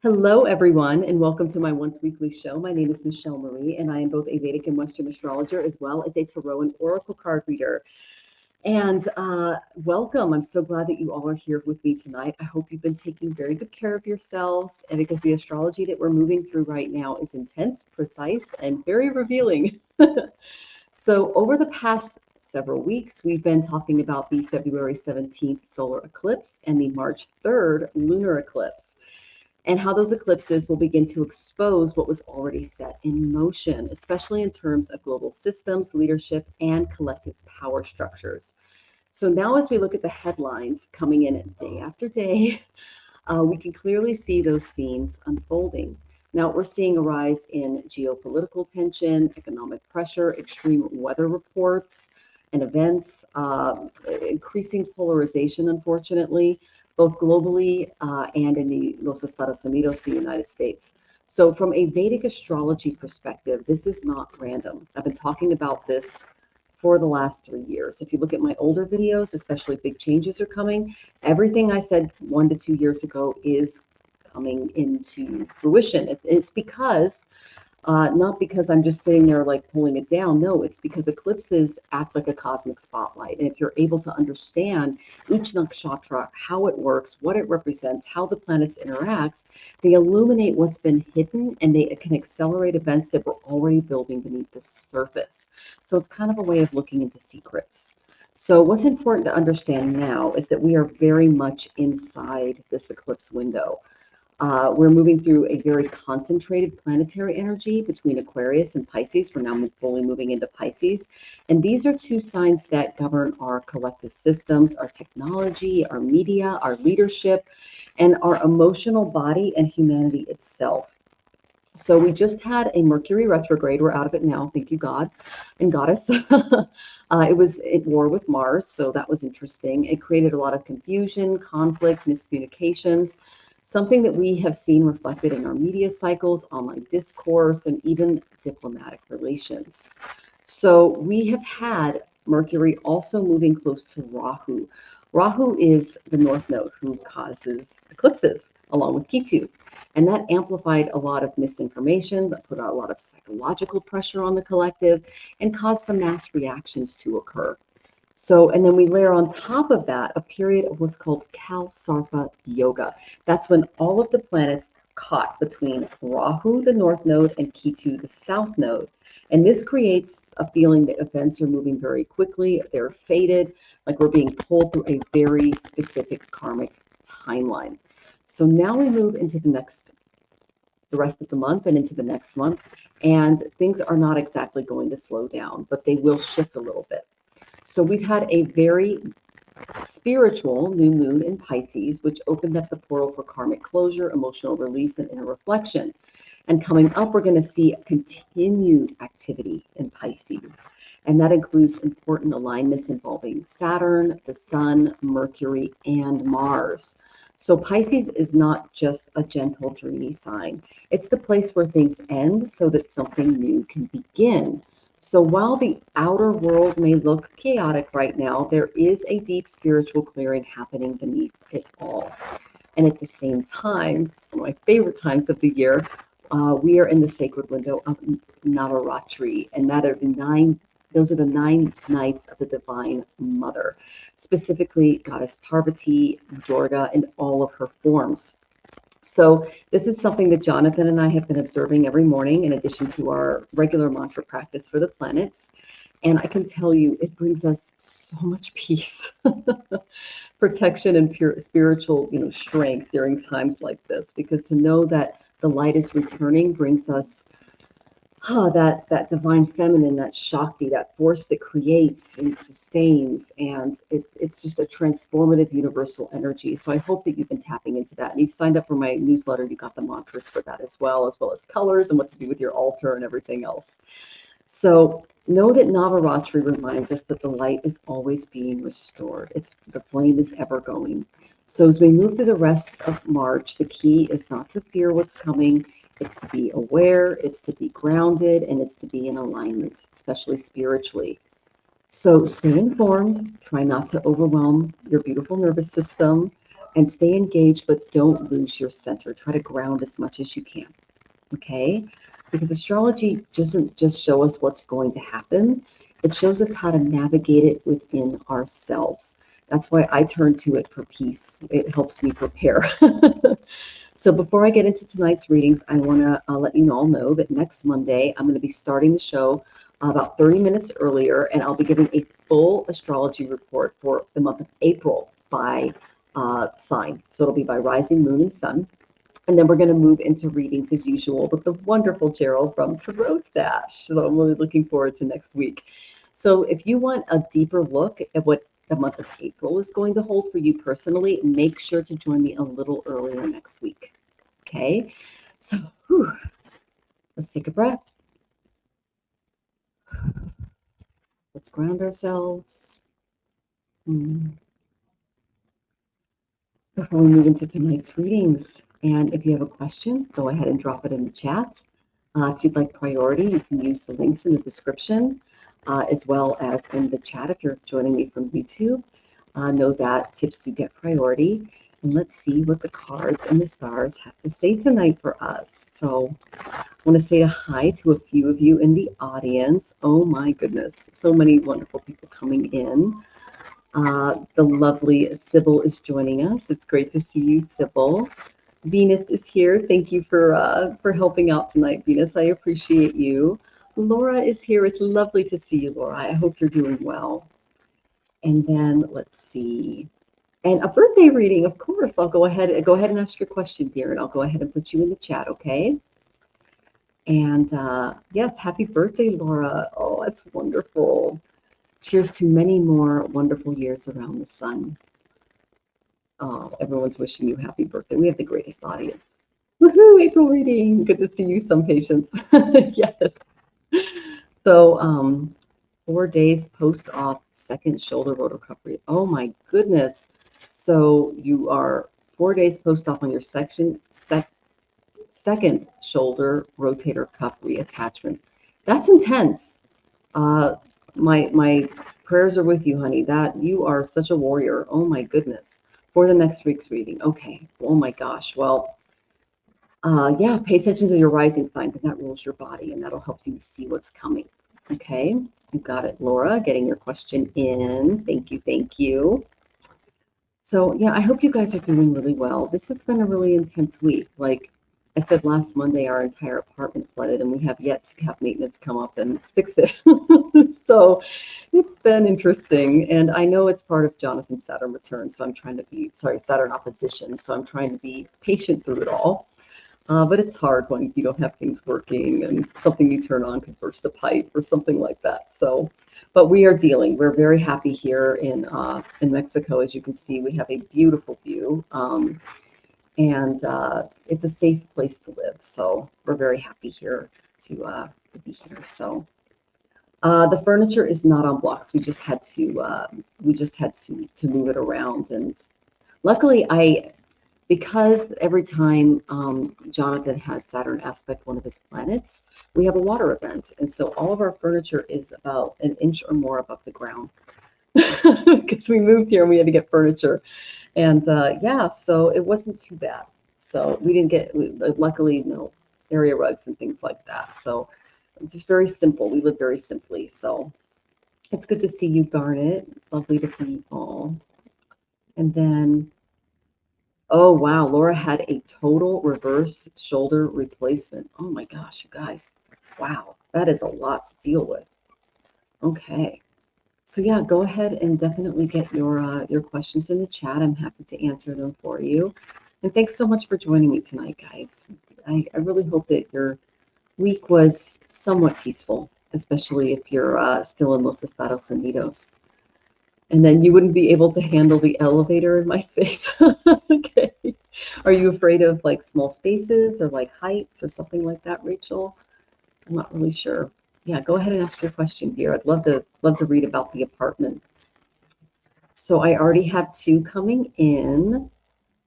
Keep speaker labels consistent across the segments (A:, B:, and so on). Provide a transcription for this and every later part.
A: Hello, everyone, and welcome to my once weekly show. My name is Michelle Marie, and I am both a Vedic and Western astrologer, as well as a tarot and oracle card reader. And welcome. I'm so glad that you all are here with me tonight. I hope you've been taking very good care of yourselves, and because the astrology that we're moving through right now is intense, precise, and very revealing. So over the past several weeks, we've been talking about the February 17th solar eclipse and the March 3rd lunar eclipse, and how those eclipses will begin to expose what was already set in motion, especially in terms of global systems, leadership, and collective power structures. So now as we look at the headlines coming in day after day, we can clearly see those themes unfolding. Now we're seeing a rise in geopolitical tension, economic pressure, extreme weather reports and events, increasing polarization, unfortunately, both globally and in the Los Estados Unidos, the United States. So from a Vedic astrology perspective, this is not random. I've been talking about this for the last 3 years. If you look at my older videos, especially big changes are coming, everything I said 1 to 2 years ago is coming into fruition. It's because not because I'm just sitting there like pulling it down. No, it's because eclipses act like a cosmic spotlight. And if you're able to understand each nakshatra, how it works, what it represents, how the planets interact, they illuminate what's been hidden, and they can accelerate events that were already building beneath the surface. So it's kind of a way of looking into secrets. So what's important to understand now is that we are very much inside this eclipse window. We're moving through a very concentrated planetary energy between Aquarius and Pisces. We're now fully moving into Pisces. And these are two signs that govern our collective systems, our technology, our media, our leadership, and our emotional body and humanity itself. So we just had a Mercury retrograde. We're out of it now. Thank you, God and Goddess. It was at war with Mars, so that was interesting. It created a lot of confusion, conflict, miscommunications, something that we have seen reflected in our media cycles, online discourse, and even diplomatic relations. So we have had Mercury also moving close to Rahu. Rahu is the north node who causes eclipses, along with Ketu. And that amplified a lot of misinformation, that put a lot of psychological pressure on the collective, and caused some mass reactions to occur. So, and then we layer on top of that a period of what's called Kalsarpa Yoga. That's when all of the planets caught between Rahu, the north node, and Ketu, the south node. And this creates a feeling that events are moving very quickly, they're fated, like we're being pulled through a very specific karmic timeline. So now we move into the rest of the month and into the next month, and things are not exactly going to slow down, but they will shift a little bit. So we've had a very spiritual new moon in Pisces, which opened up the portal for karmic closure, emotional release, and inner reflection. And coming up, we're going to see continued activity in Pisces. And that includes important alignments involving Saturn, the Sun, Mercury, and Mars. So Pisces is not just a gentle, dreamy sign. It's the place where things end so that something new can begin. So while the outer world may look chaotic right now, there is a deep spiritual clearing happening beneath it all. And at the same time, it's one of my favorite times of the year, we are in the sacred window of Navaratri, and those are the 9 nights of the Divine Mother, specifically Goddess Parvati, Durga, and all of her forms. So this is something that Jonathan and I have been observing every morning in addition to our regular mantra practice for the planets. And I can tell you, it brings us so much peace, protection, and pure spiritual, strength during times like this, because to know that the light is returning brings us that divine feminine, that Shakti, that force that creates and sustains, and it's just a transformative universal energy. So I hope that you've been tapping into that. And you've signed up for my newsletter, you got the mantras for that as well as colors and what to do with your altar and everything else. So know that Navaratri reminds us that the light is always being restored. The flame is ever going. So as we move through the rest of March, the key is not to fear what's coming. It's to be aware, it's to be grounded, and it's to be in alignment, especially spiritually. So stay informed, try not to overwhelm your beautiful nervous system, and stay engaged, but don't lose your center. Try to ground as much as you can, okay? Because astrology doesn't just show us what's going to happen. It shows us how to navigate it within ourselves. That's why I turn to it for peace. It helps me prepare. So before I get into tonight's readings, I want to let you all know that next Monday, I'm going to be starting the show about 30 minutes earlier, and I'll be giving a full astrology report for the month of April by sign. So it'll be by rising moon and sun. And then we're going to move into readings as usual with the wonderful Gerald from Tarot Stash. So I'm really looking forward to next week. So if you want a deeper look at what the month of April is going to hold for you personally, make sure to join me a little earlier next week. Okay? So let's take a breath. Let's ground ourselves. Before we move into tonight's readings, and if you have a question, go ahead and drop it in the chat. If you'd like priority, you can use the links in the description, as well as in the chat if you're joining me from YouTube. Know that tips do get priority. And let's see what the cards and the stars have to say tonight for us. So I want to say a hi to a few of you in the audience. Oh my goodness, so many wonderful people coming in. The lovely Sybil is joining us. It's great to see you, Sybil. Venus is here. Thank you for helping out tonight, Venus. I appreciate you. Laura is here. It's lovely to see you, Laura. I hope you're doing well. And then let's see. And a birthday reading, of course. I'll go ahead and ask your question, dear, and I'll go ahead and put you in the chat, okay? And yes, happy birthday, Laura. Oh, that's wonderful. Cheers to many more wonderful years around the sun. Oh, everyone's wishing you happy birthday. We have the greatest audience. Woohoo, April reading. Good to see you, some patients. Yes. So 4 days post-op second shoulder recovery. Oh my goodness. So you are 4 days post-op on your second shoulder rotator cuff reattachment. That's intense. My prayers are with you, honey. That you are such a warrior. Oh my goodness. For the next week's reading. Okay. Oh my gosh. Well, yeah, pay attention to your rising sign because that rules your body and that'll help you see what's coming. Okay. You got it, Laura, getting your question in. Thank you. Thank you. So yeah, I hope you guys are doing really well. This has been a really intense week. Like I said last Monday, our entire apartment flooded and we have yet to have maintenance come up and fix it. So it's been interesting. And I know it's part of Jonathan's Saturn return. So I'm trying to be, Saturn opposition. So I'm trying to be patient through it all. But it's hard when you don't have things working and something you turn on could burst a pipe or something like that. So, but we are dealing. We're very happy here in Mexico. As you can see, we have a beautiful view. And it's a safe place to live. So we're very happy here to be here. So the furniture is not on blocks. We just had to move it around. And luckily, because every time Jonathan has Saturn aspect one of his planets, we have a water event, and so all of our furniture is about an inch or more above the ground. Because we moved here and we had to get furniture. And yeah, so it wasn't too bad. So we didn't get, luckily, no area rugs and things like that. So it's just very simple. We live very simply. So it's good to see you, Garnet. Lovely to see you all. And then, oh, wow, Laura had a total reverse shoulder replacement. Oh my gosh, you guys. Wow, that is a lot to deal with. Okay. So yeah, go ahead and definitely get your questions in the chat. I'm happy to answer them for you. And thanks so much for joining me tonight, guys. I really hope that your week was somewhat peaceful, especially if you're still in Los Estados Unidos. And then you wouldn't be able to handle the elevator in my space. Okay. Are you afraid of like small spaces or like heights or something like that, Rachel? I'm not really sure. Yeah, go ahead and ask your question, dear. I'd love to read about the apartment. So I already have 2 coming in.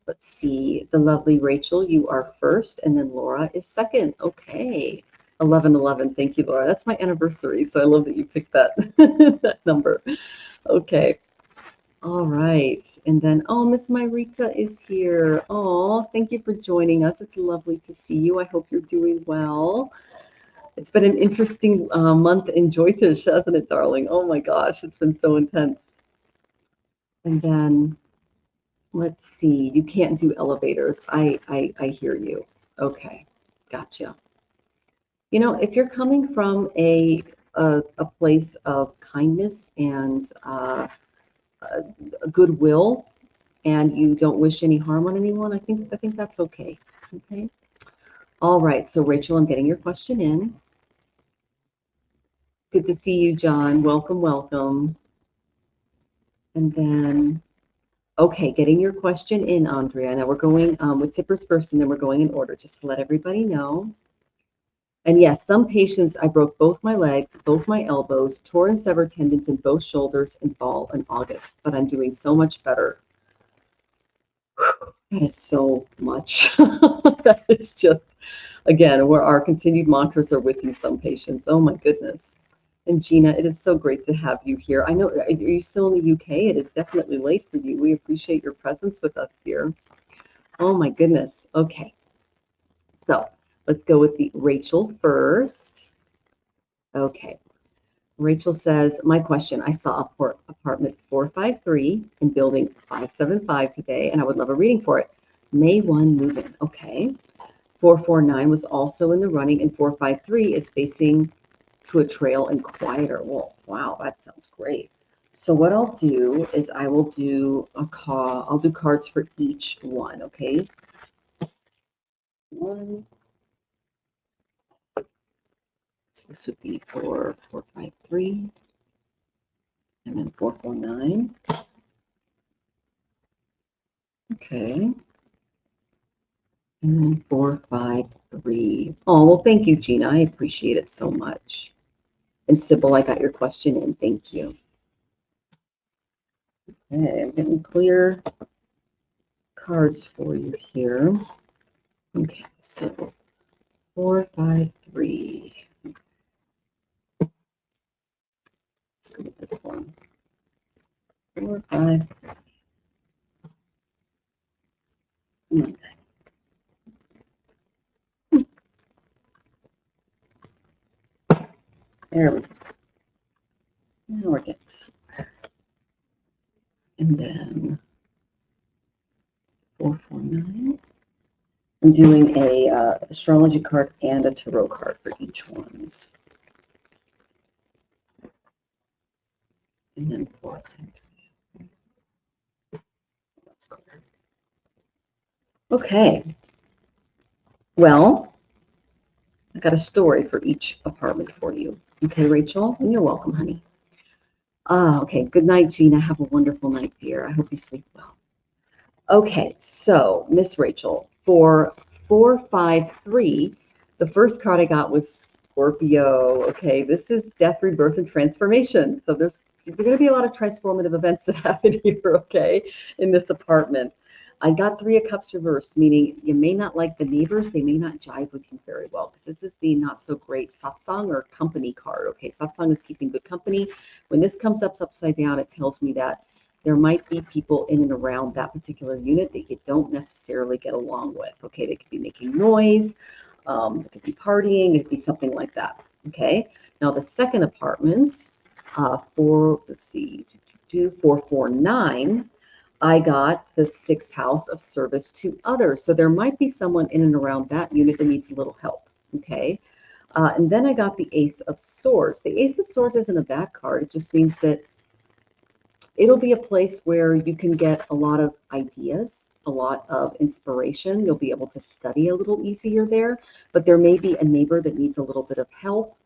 A: Let's see. The lovely Rachel, you are first, and then Laura is second. Okay. 1111. Thank you, Laura. That's my anniversary, so I love that you picked that that number. Okay. All right. And then, oh, Miss Myrita is here. Oh, thank you for joining us. It's lovely to see you. I hope you're doing well. It's been an interesting month in Jyotish, hasn't it, darling? Oh my gosh, it's been so intense. And then, let's see. You can't do elevators. I hear you. Okay, gotcha. You know, if you're coming from a place of kindness and goodwill, and you don't wish any harm on anyone, I think that's okay. Okay. All right. So Rachel, I'm getting your question in. Good to see you, John. Welcome, welcome. And then, okay, getting your question in, Andrea. Now we're going with tippers first, and then we're going in order, just to let everybody know. And yes, some patients, I broke both my legs, both my elbows, tore and severed tendons in both shoulders in fall and August, but I'm doing so much better. That is so much. That is just, again, where our continued mantras are with you, some patients. Oh my goodness. And Gina, it is so great to have you here. I know, are you still in the UK? It is definitely late for you. We appreciate your presence with us here. Oh my goodness. Okay. So let's go with the Rachel first. Okay. Rachel says, my question, I saw apartment 453 in building 575 today, and I would love a reading for it. May 1 move-in. Okay. 449 was also in the running, and 453 is facing to a trail and quieter. Well, wow, that sounds great. So what I'll do is I will do a call. I'll do cards for each one, okay? One. So this would be for 453, and then 449. Okay. And then 453. Oh, well, thank you, Gina. I appreciate it so much. And Sybil, I got your question in. Thank you. Okay, I'm getting clear cards for you here. Okay, so 453. Let's go with this one. 4, 5. Okay. There we go. Now we're getting somewhere. And then 449. I'm doing a astrology card and a tarot card for each one. And then 453. That's clear. Okay. Well, I got a story for each apartment for you. Okay, Rachel? And you're welcome, honey. Okay. Good night, Gina. Have a wonderful night, dear. I hope you sleep well. Okay, so Miss Rachel, for 453, the first card I got was Scorpio. Okay, this is death, rebirth, and transformation. So there's going to be a lot of transformative events that happen here, okay, in this apartment. I got 3 of Cups reversed, meaning you may not like the neighbors. They may not jive with you very well, because this is the not so great satsang or company card. Okay, satsang is keeping good company. When this comes up upside down, it tells me that there might be people in and around that particular unit that you don't necessarily get along with. Okay, they could be making noise, they could be partying, it could be something like that. Okay, now the second apartments, let's see, 449, I got the 6th house of service to others. So there might be someone in and around that unit that needs a little help. Okay, and then I got the Ace of Swords. The Ace of Swords isn't a bad card. It just means that it'll be a place where you can get a lot of ideas, a lot of inspiration. You'll be able to study a little easier there, but there may be a neighbor that needs a little bit of help.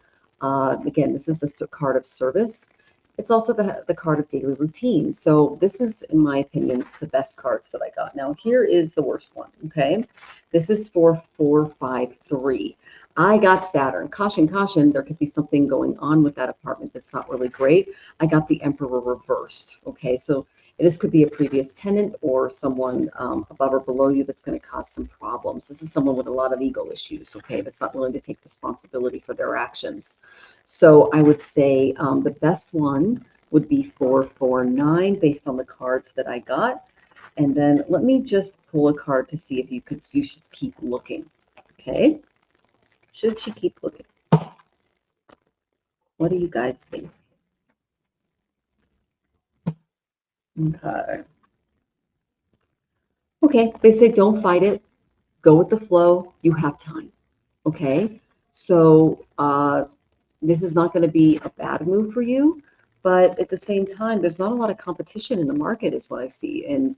A: Again, this is the card of service. It's also the card of daily routine. So this is, in my opinion, the best cards that I got. Now, here is the worst one, okay? This is for 453. I got Saturn. Caution, caution, there could be something going on with that apartment that's not really great. I got the Emperor reversed, okay? So this could be a previous tenant or someone above or below you that's going to cause some problems. This is someone with a lot of ego issues, okay, that's not willing to take responsibility for their actions. So I would say the best one would be 449 based on the cards that I got. And then let me just pull a card to see if you should keep looking. Okay. Should she keep looking? What do you guys think? Okay. Okay, they say don't fight it. Go with the flow. You have time. Okay. So this is not going to be a bad move for you, but at the same time, there's not a lot of competition in the market, is what I see. And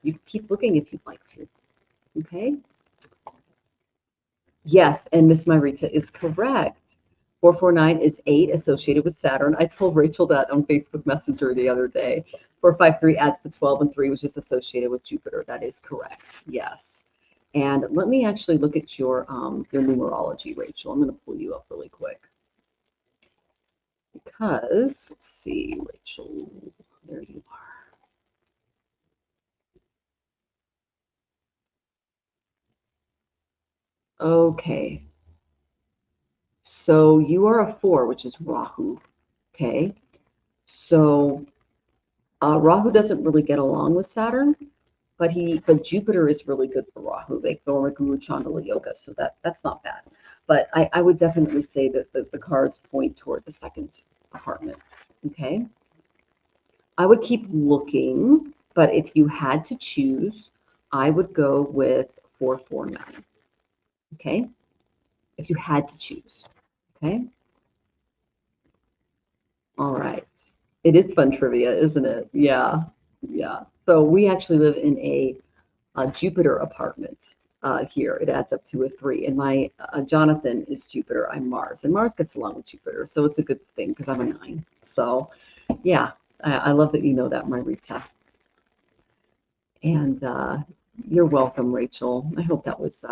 A: you can keep looking if you'd like to. Okay. Yes, and Miss Myrita is correct. 449 is 8 associated with Saturn. I told Rachel that on Facebook Messenger the other day. 453 adds to 12 and 3, which is associated with Jupiter. That is correct. Yes. And let me actually look at your numerology, Rachel. I'm going to pull you up really quick. Because, let's see, Rachel, there you are. Okay. So you are a 4, which is Rahu. Okay. So Rahu doesn't really get along with Saturn, but Jupiter is really good for Rahu. They go in Guru Chandala Yoga, so that's not bad. But I would definitely say that the cards point toward the second apartment. Okay. I would keep looking, but if you had to choose, I would go with 449. Okay. If you had to choose. Okay. All right. It is fun trivia, isn't it? Yeah. Yeah. So we actually live in a Jupiter apartment here. It adds up to a 3. And my Jonathan is Jupiter. I'm Mars. And Mars gets along with Jupiter. So it's a good thing because I'm a 9. So yeah, I love that you know that, Myrita. And you're welcome, Rachel. I hope that was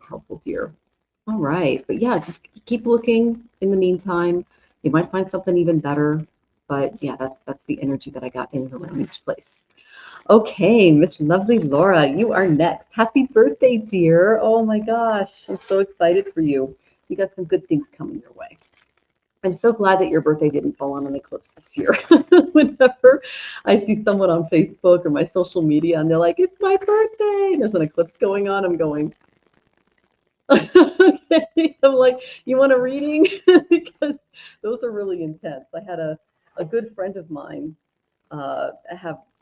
A: helpful, dear. All right. But yeah, just keep looking in the meantime. You might find something even better. But yeah, that's the energy that I got in and around each place. Okay, Miss Lovely Laura, you are next. Happy birthday, dear. Oh my gosh, I'm so excited for you. You got some good things coming your way. I'm so glad that your birthday didn't fall on an eclipse this year. Whenever I see someone on Facebook or my social media and they're like, it's my birthday, and there's an eclipse going on, I'm going, okay. I'm like, you want a reading? Because those are really intense. I had a good friend of mine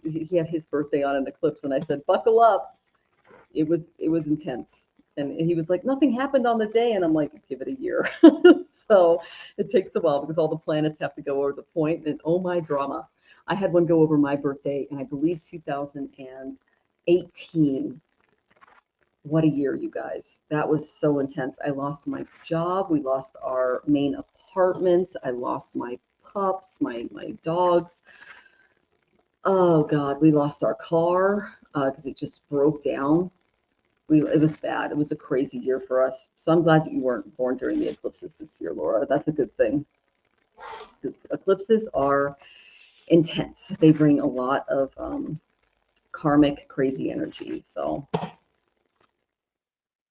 A: he had his birthday on an eclipse, and I said, buckle up. It was intense. And he was like, nothing happened on the day. And I'm like, give it a year. So it takes a while because all the planets have to go over the point. And oh my drama. I had one go over my birthday, and I believe 2018. What a year, you guys. That was so intense. I lost my job. We lost our main apartment. I lost my pups, my dogs. Oh God, we lost our car because it just broke down. It was bad. It was a crazy year for us. So I'm glad that you weren't born during the eclipses this year, Laura. That's a good thing. Eclipses are intense. They bring a lot of karmic, crazy energy. So,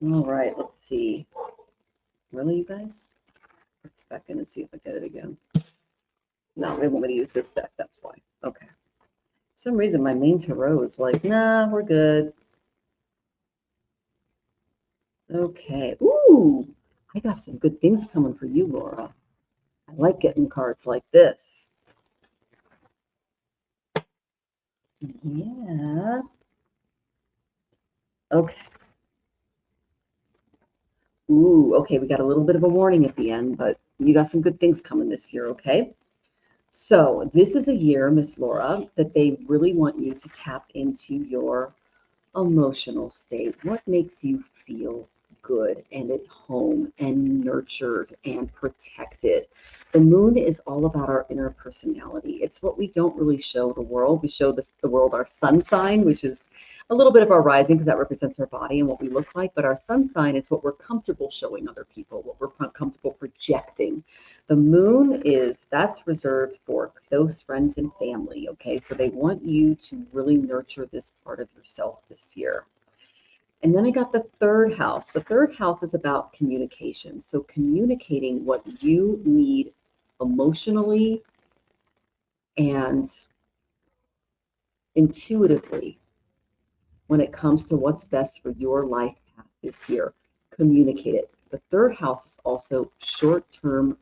A: all right, let's see. Really, you guys? Let's back in and see if I get it again. No, they want me to use this deck. That's why. Okay. For some reason, my main tarot is like, nah, we're good. Okay. Ooh, I got some good things coming for you, Laura. I like getting cards like this. Yeah. Okay. Ooh, okay. We got a little bit of a warning at the end, but you got some good things coming this year, okay? So this is a year, Miss Laura, that they really want you to tap into your emotional state. What makes you feel good and at home and nurtured and protected? The moon is all about our inner personality. It's what we don't really show the world. We show the world our sun sign, which is a little bit of our rising because that represents our body and what we look like. But our sun sign is what we're comfortable showing other people, what we're comfortable projecting. The moon that's reserved for close friends and family. Okay, so they want you to really nurture this part of yourself this year. And then I got the third house. The third house is about communication. So communicating what you need emotionally and intuitively, when it comes to what's best for your life path this year, communicate it. The third house is also short-term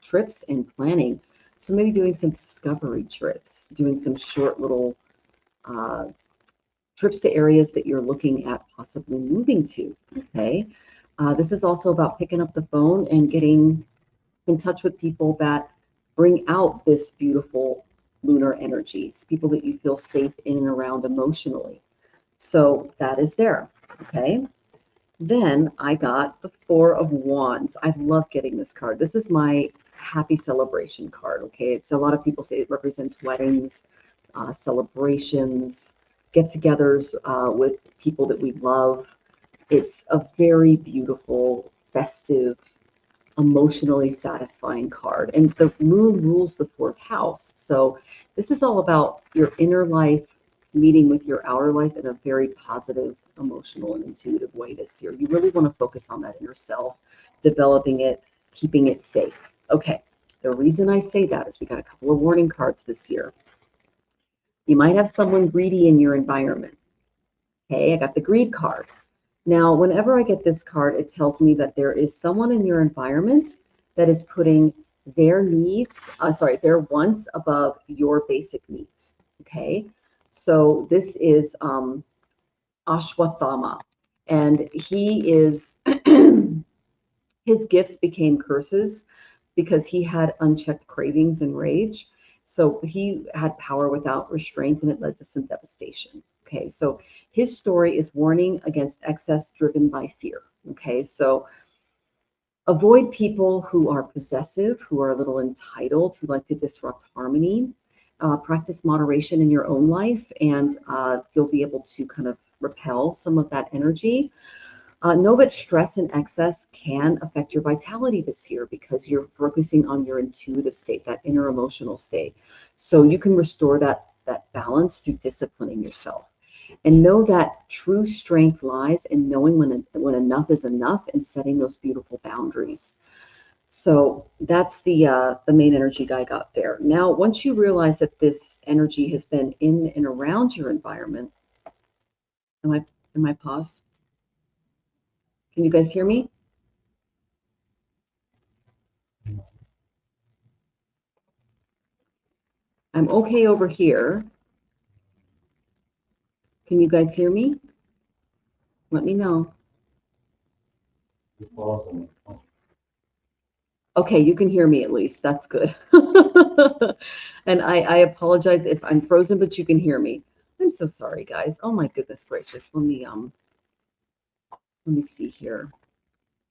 A: trips and planning. So maybe doing some discovery trips, doing some short little trips to areas that you're looking at possibly moving to. Okay. This is also about picking up the phone and getting in touch with people that bring out this beautiful lunar energies, people that you feel safe in and around emotionally. So that is there. Okay. Then I got the Four of Wands. I love getting this card. This is my happy celebration card. Okay. It's a lot of people say it represents weddings, celebrations, get-togethers with people that we love. It's a very beautiful, festive, emotionally satisfying card. And the moon rules the fourth house. So this is all about your inner life meeting with your outer life in a very positive, emotional, and intuitive way this year. You really want to focus on that inner self, developing it, keeping it safe. Okay. The reason I say that is we got a couple of warning cards this year. You might have someone greedy in your environment. Okay, I got the greed card. Now, whenever I get this card, it tells me that there is someone in your environment that is putting their needs, their wants above your basic needs. Okay, so this is Ashwatthama, and he is, his gifts became curses because he had unchecked cravings and rage. So he had power without restraint, and it led to some devastation. Okay, so his story is warning against excess driven by fear. Okay, so avoid people who are possessive, who are a little entitled, who like to disrupt harmony. Practice moderation in your own life, and you'll be able to kind of repel some of that energy. Know that stress and excess can affect your vitality this year because you're focusing on your intuitive state, that inner emotional state. So you can restore that balance through disciplining yourself. And know that true strength lies in knowing when enough is enough and setting those beautiful boundaries. So that's the main energy I got there. Now, once you realize that this energy has been in and around your environment, am I paused? Can you guys hear me? I'm okay over here. Can you guys hear me? Let me know. Okay, you can hear me at least. That's good. And I apologize if I'm frozen, but you can hear me. I'm so sorry, guys. Oh my goodness gracious. Let me see here.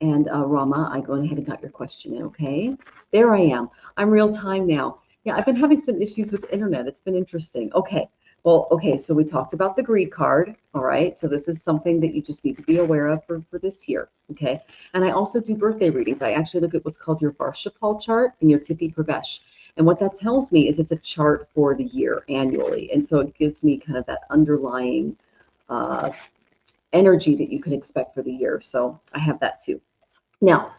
A: And Rama, I go ahead and got your question in, okay? There I am. I'm real time now. Yeah, I've been having some issues with the internet. It's been interesting. Okay. Well, okay, so we talked about the greed card. All right. So this is something that you just need to be aware of for this year. Okay. And I also do birthday readings. I actually look at what's called your Varshapal chart and your Tithi Pravesh. And what that tells me is it's a chart for the year annually. And so it gives me kind of that underlying energy that you can expect for the year. So I have that too. Now,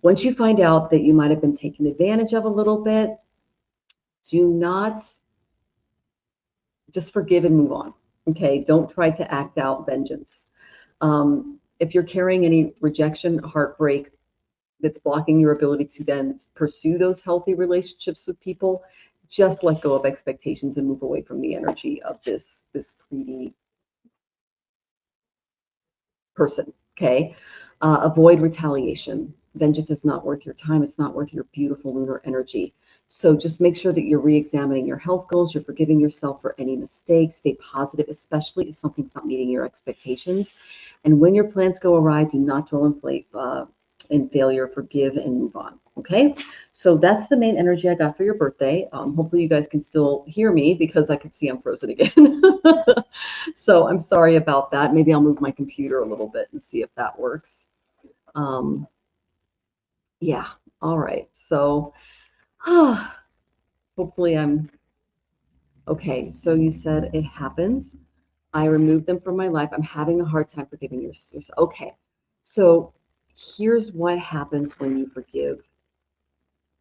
A: once you find out that you might have been taken advantage of a little bit, do not just forgive and move on. Okay, don't try to act out vengeance. If you're carrying any rejection, heartbreak that's blocking your ability to then pursue those healthy relationships with people, just let go of expectations and move away from the energy of this greedy person. Okay, avoid retaliation. Vengeance is not worth your time. It's not worth your beautiful lunar energy. So just make sure that you're re-examining your health goals. You're forgiving yourself for any mistakes. Stay positive, especially if something's not meeting your expectations. And when your plans go awry, do not dwell in failure. Forgive and move on. Okay, so that's the main energy I got for your birthday. Hopefully you guys can still hear me because I can see I'm frozen again. So I'm sorry about that. Maybe I'll move my computer a little bit and see if that works. Yeah, all right. So hopefully I'm okay. So you said it happened. I removed them from my life. I'm having a hard time forgiving yourself. Okay, so here's what happens when you forgive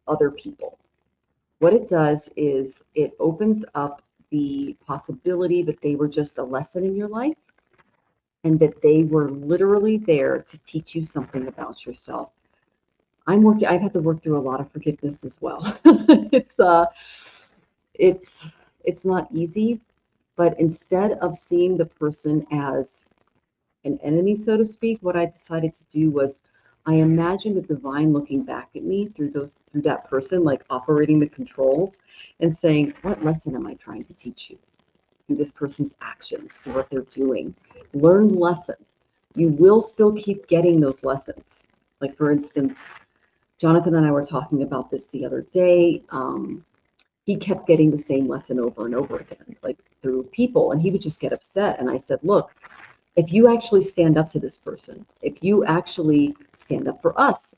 A: other people. what it does is it opens up the possibility that they were just a lesson in your life and that they were literally there to teach you something about yourself. I've had to work through a lot of forgiveness as well. it's it's it's not easy, but instead of seeing the person as an enemy, so to speak, what I decided to do was I imagined the divine looking back at me through that person, like operating the controls and saying, what lesson am I trying to teach you through this person's actions, through what they're doing? Learn lessons. You will still keep getting those lessons. Like, for instance, Jonathan and I were talking about this the other day. He kept getting the same lesson over and over again, like through people, and he would just get upset. And I said, look, if you actually stand up to this person, if you actually stand up for us,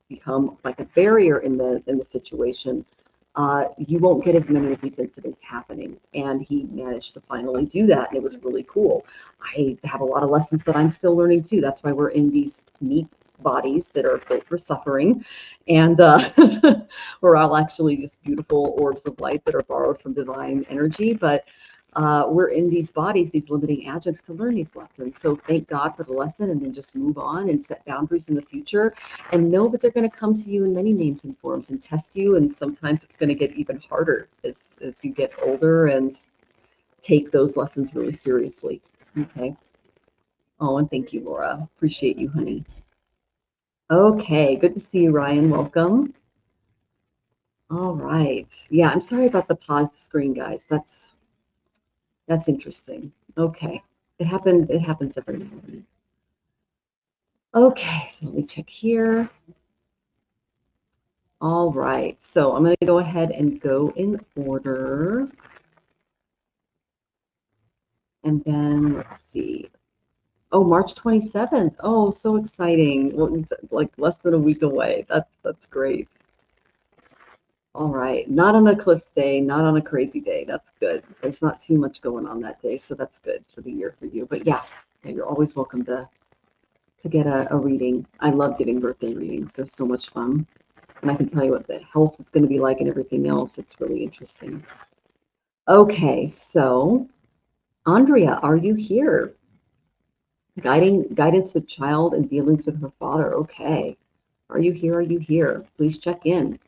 A: become like a barrier in the situation, you won't get as many of these incidents happening. And he managed to finally do that, and it was really cool. I have a lot of lessons that I'm still learning too. That's why we're in these meat bodies that are built for suffering, and we're all actually just beautiful orbs of light that are borrowed from divine energy, but we're in these bodies, these limiting adjuncts, to learn these lessons. So thank God for the lesson, and then just move on and set boundaries in the future, and know that they're going to come to you in many names and forms and test you. And sometimes it's going to get even harder as you get older and take those lessons really seriously. Okay. Oh, and thank you, Laura. Appreciate you, honey. Okay, good to see you, Ryan. Welcome. All right. Yeah, I'm sorry about the paused screen, guys. That's interesting. Okay. It happens every now and then. Okay, so let me check here. All right. So I'm going to go ahead and go in order. And then let's see. Oh, March 27th. Oh, so exciting. Well, it's like less than a week away. That's great. All right. Not on a eclipse day, not on a crazy day. That's good. There's not too much going on that day, so that's good for the year for you. But yeah, you're always welcome to get a reading. I love giving birthday readings. They're so much fun. And I can tell you what the health is going to be like and everything else. It's really interesting. Okay, so Andrea, are you here? Guidance with child and dealings with her father. Okay. Are you here? Are you here? Please check in.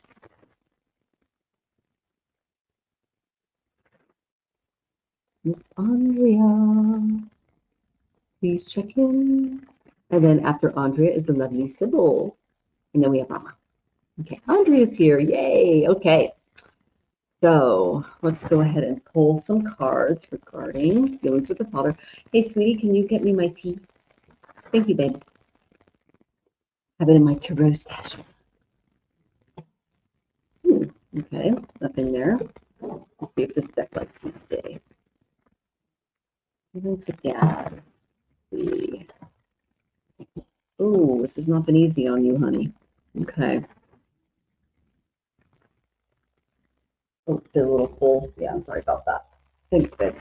A: Miss Andrea, please check in. And then after Andrea is the lovely Sybil. And then we have Mama. Okay, Andrea's here. Yay. Okay. So let's go ahead and pull some cards regarding dealings with the father. Hey, sweetie, can you get me my tea? Thank you, babe. Have it in my tarot stash. Okay, nothing there. Let's see if this deck likes me today. Dealings with dad. Let's see. Ooh, this has not been easy on you, honey. Okay. Oh, it's a little full. Yeah, I'm sorry about that. Thanks, babe.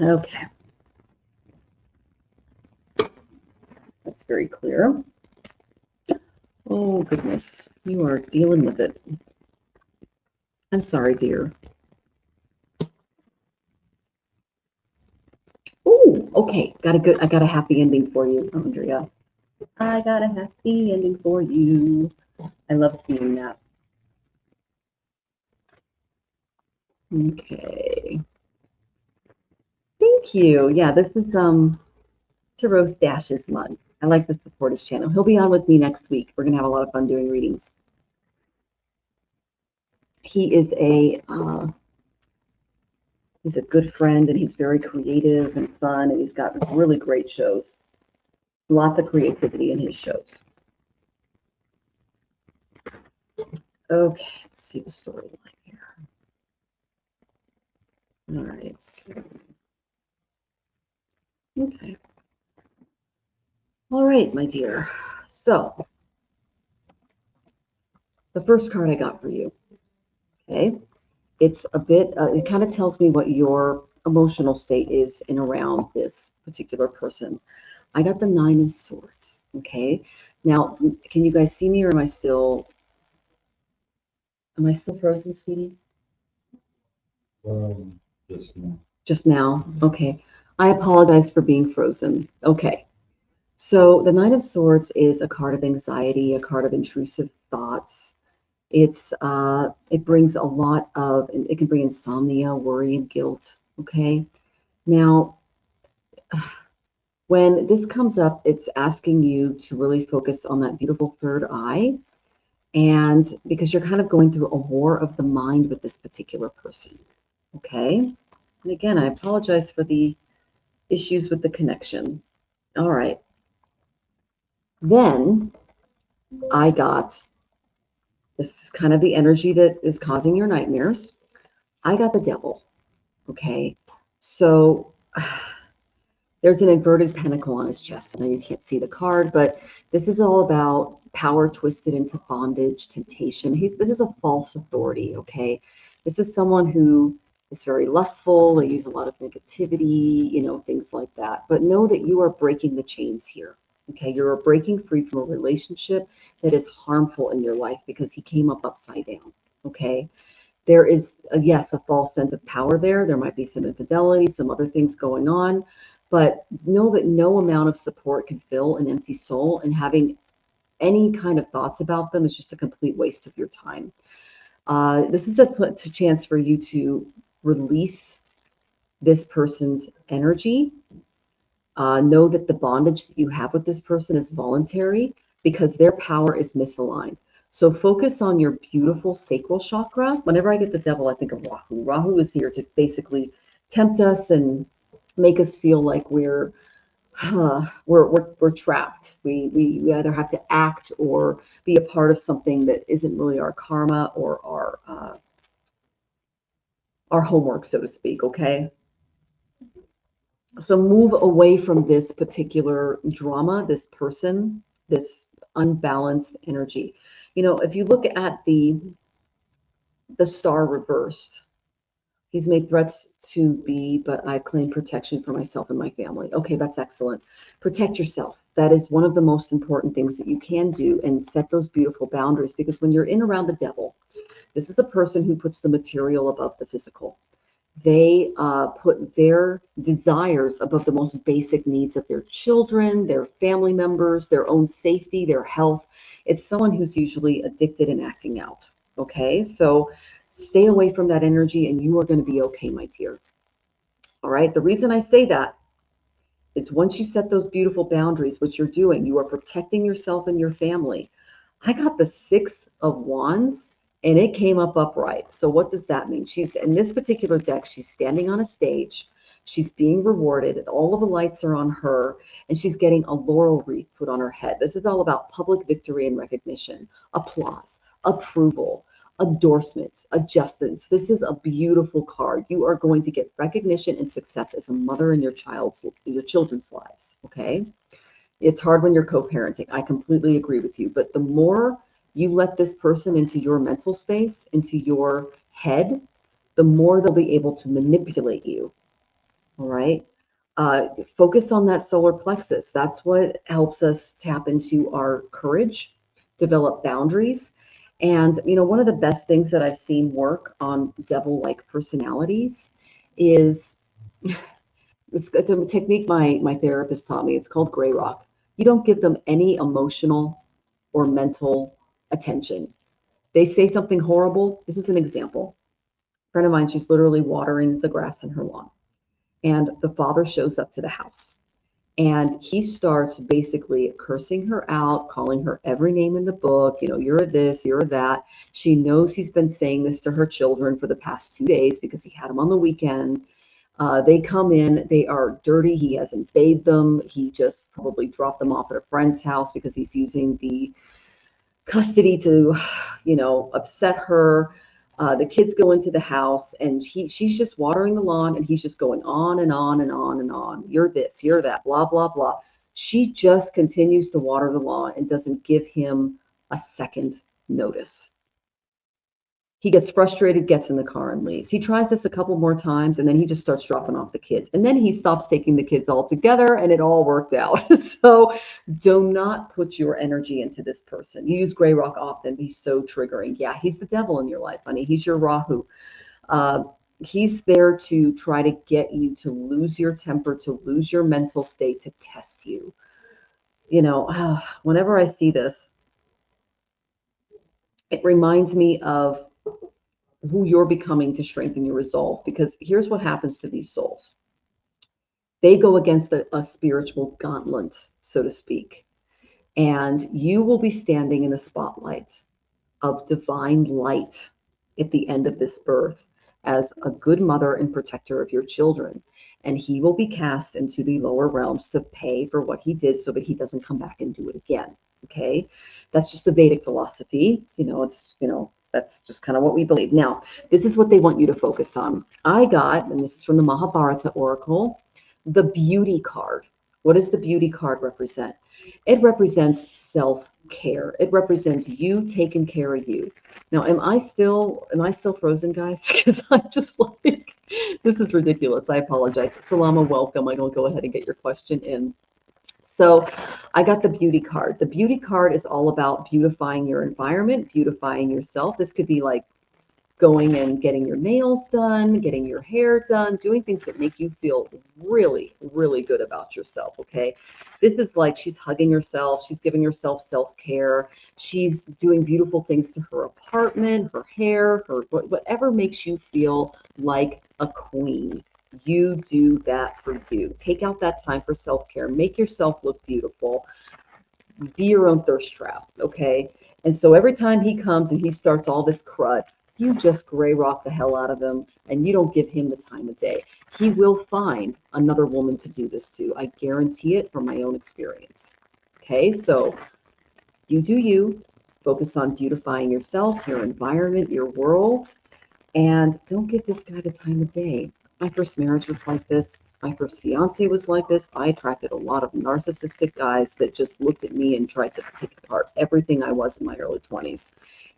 A: Okay. That's very clear. Oh, goodness. You are dealing with it. I'm sorry, dear. Oh, okay. I got a happy ending for you, Andrea. I got a happy ending for you. I love seeing that. Okay. Thank you. Yeah, this is Tarot Stash's mug. I like to support his channel. He'll be on with me next week. We're gonna have a lot of fun doing readings. He is he's a good friend, and he's very creative and fun, and he's got really great shows. Lots of creativity in his shows. Okay, let's see the storyline here. All right. Okay. All right, my dear. So the first card I got for you, okay, it's a bit, it kind of tells me what your emotional state is in around this particular person. I got the Nine of Swords, okay? Now, can you guys see me, or am I still frozen, sweetie?
B: Just now.
A: Just now? Okay. I apologize for being frozen. Okay. So the Knight of Swords is a card of anxiety, a card of intrusive thoughts. It brings a lot of, it can bring insomnia, worry, and guilt. Okay. Now, when this comes up, it's asking you to really focus on that beautiful third eye. And because you're kind of going through a war of the mind with this particular person. Okay. And again, I apologize for the issues with the connection. All right. Then I got, this is kind of the energy that is causing your nightmares. I got the devil. Okay. So there's an inverted pentacle on his chest. I know you can't see the card, but this is all about power twisted into bondage, temptation. This is a false authority. Okay. This is someone who is very lustful. They use a lot of negativity, things like that. But know that you are breaking the chains here. Okay. You're breaking free from a relationship that is harmful in your life because he came up upside down. Okay. There is, yes, a false sense of power there. There might be some infidelity, some other things going on, but know that no amount of support can fill an empty soul, and having any kind of thoughts about them is just a complete waste of your time. This is a chance for you to release this person's energy. Know that the bondage that you have with this person is voluntary because their power is misaligned. So focus on your beautiful sacral chakra. Whenever I get the devil, I think of Rahu. Rahu is here to basically tempt us and make us feel like we're trapped. We either have to act or be a part of something that isn't really our karma or our homework, so to speak. Okay. So move away from this particular drama, this person, this unbalanced energy. If you look at the star reversed, he's made threats to be, but I claim protection for myself and my family. Okay, that's excellent. Protect yourself. That is one of the most important things that you can do, and set those beautiful boundaries, because when you're in around the devil, this is a person who puts the material above the physical. They put their desires above the most basic needs of their children, their family members, their own safety, their health. It's someone who's usually addicted and acting out. Okay, so stay away from that energy and you are going to be okay, my dear. All right, the reason I say that is once you set those beautiful boundaries, what you're doing, you are protecting yourself and your family. I got the 6 of Wands and it came up upright. So what does that mean? She's in this particular deck, she's standing on a stage. She's being rewarded. All of the lights are on her, and she's getting a laurel wreath put on her head. This is all about public victory and recognition, applause, approval, endorsements, adjustments. This is a beautiful card. You are going to get recognition and success as a mother in your children's lives. Okay. It's hard when you're co-parenting. I completely agree with you. But the more you let this person into your mental space, into your head, the more they'll be able to manipulate you. All right. Focus on that solar plexus. That's what helps us tap into our courage, develop boundaries. And, one of the best things that I've seen work on devil-like personalities is it's a technique my therapist taught me. It's called gray rock. You don't give them any emotional or mental attention. They say something horrible. This is an example. A friend of mine, she's literally watering the grass in her lawn. And the father shows up to the house. And he starts basically cursing her out, calling her every name in the book. You're a this, you're a that. She knows he's been saying this to her children for the past 2 days because he had them on the weekend. They come in, they are dirty. He hasn't bathed them. He just probably dropped them off at a friend's house because he's using the custody to, upset her. The kids go into the house and she's just watering the lawn and he's just going on and on and on and on. You're this, you're that, blah, blah, blah. She just continues to water the lawn and doesn't give him a second notice. He gets frustrated, gets in the car and leaves. He tries this a couple more times and then he just starts dropping off the kids. And then he stops taking the kids altogether and it all worked out. So do not put your energy into this person. You use gray rock often. He's so triggering. Yeah, he's the devil in your life, honey. He's your Rahu. He's there to try to get you to lose your temper, to lose your mental state, to test you. You know, whenever I see this, it reminds me of who you're becoming to strengthen your resolve. Because here's what happens to these souls. They go against a spiritual gauntlet, so to speak. And you will be standing in the spotlight of divine light at the end of this birth as a good mother and protector of your children. And he will be cast into the lower realms to pay for what he did so that he doesn't come back and do it again. Okay. That's just the Vedic philosophy. That's just kind of what we believe. Now, this is what they want you to focus on. I got, and this is from the Mahabharata Oracle, the beauty card. What does the beauty card represent? It represents self-care. It represents you taking care of you. Now, am I still frozen, guys? Because I'm just like, this is ridiculous. I apologize. Salama, welcome. I'm going to go ahead and get your question in. So I got the beauty card. The beauty card is all about beautifying your environment, beautifying yourself. This could be like going and getting your nails done, getting your hair done, doing things that make you feel really, really good about yourself, okay? This is like she's hugging herself. She's giving herself self-care. She's doing beautiful things to her apartment, her hair, whatever makes you feel like a queen. You do that for you. Take out that time for self-care. Make yourself look beautiful. Be your own thirst trap, okay? And so every time he comes and he starts all this crud, you just gray rock the hell out of him and you don't give him the time of day. He will find another woman to do this to. I guarantee it from my own experience. Okay, so you do you. Focus on beautifying yourself, your environment, your world, and don't give this guy the time of day. My first marriage was like this. My first fiance was like this. I attracted a lot of narcissistic guys that just looked at me and tried to pick apart everything I was in my early 20s.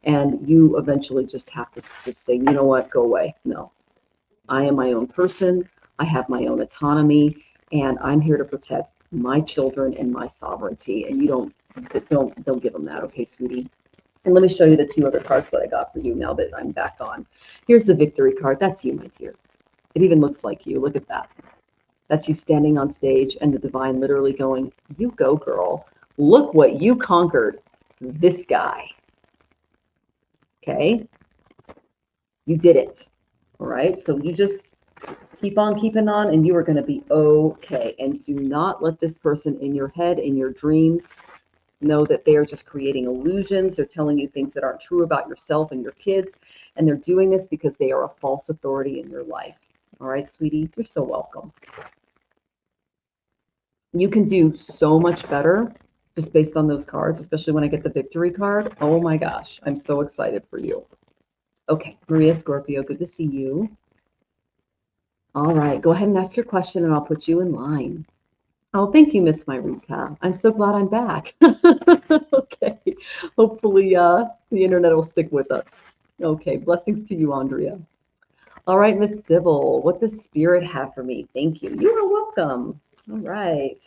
A: And you eventually just have to just say, you know what, go away. No, I am my own person. I have my own autonomy, and I'm here to protect my children and my sovereignty. And you don't give them that, okay, sweetie? And let me show you the two other cards that I got for you now that I'm back on. Here's the victory card. That's you, my dear. It even looks like you. Look at that. That's you standing on stage and the divine literally going, you go, girl. Look what you conquered. This guy. Okay? You did it. All right? So you just keep on keeping on and you are going to be okay. And do not let this person in your head, in your dreams, know that they are just creating illusions. They're telling you things that aren't true about yourself and your kids. And they're doing this because they are a false authority in your life. All right, sweetie, you're so welcome. You can do so much better just based on those cards, especially when I get the victory card. Oh my gosh, I'm so excited for you. Okay, Maria Scorpio, good to see you. All right, go ahead and ask your question and I'll put you in line. Oh, thank you, Miss Myrita. I'm so glad I'm back. Okay, hopefully the internet will stick with us. Okay, blessings to you, Andrea. All right, Miss Sybil, what does Spirit have for me? Thank you. You are welcome. All right.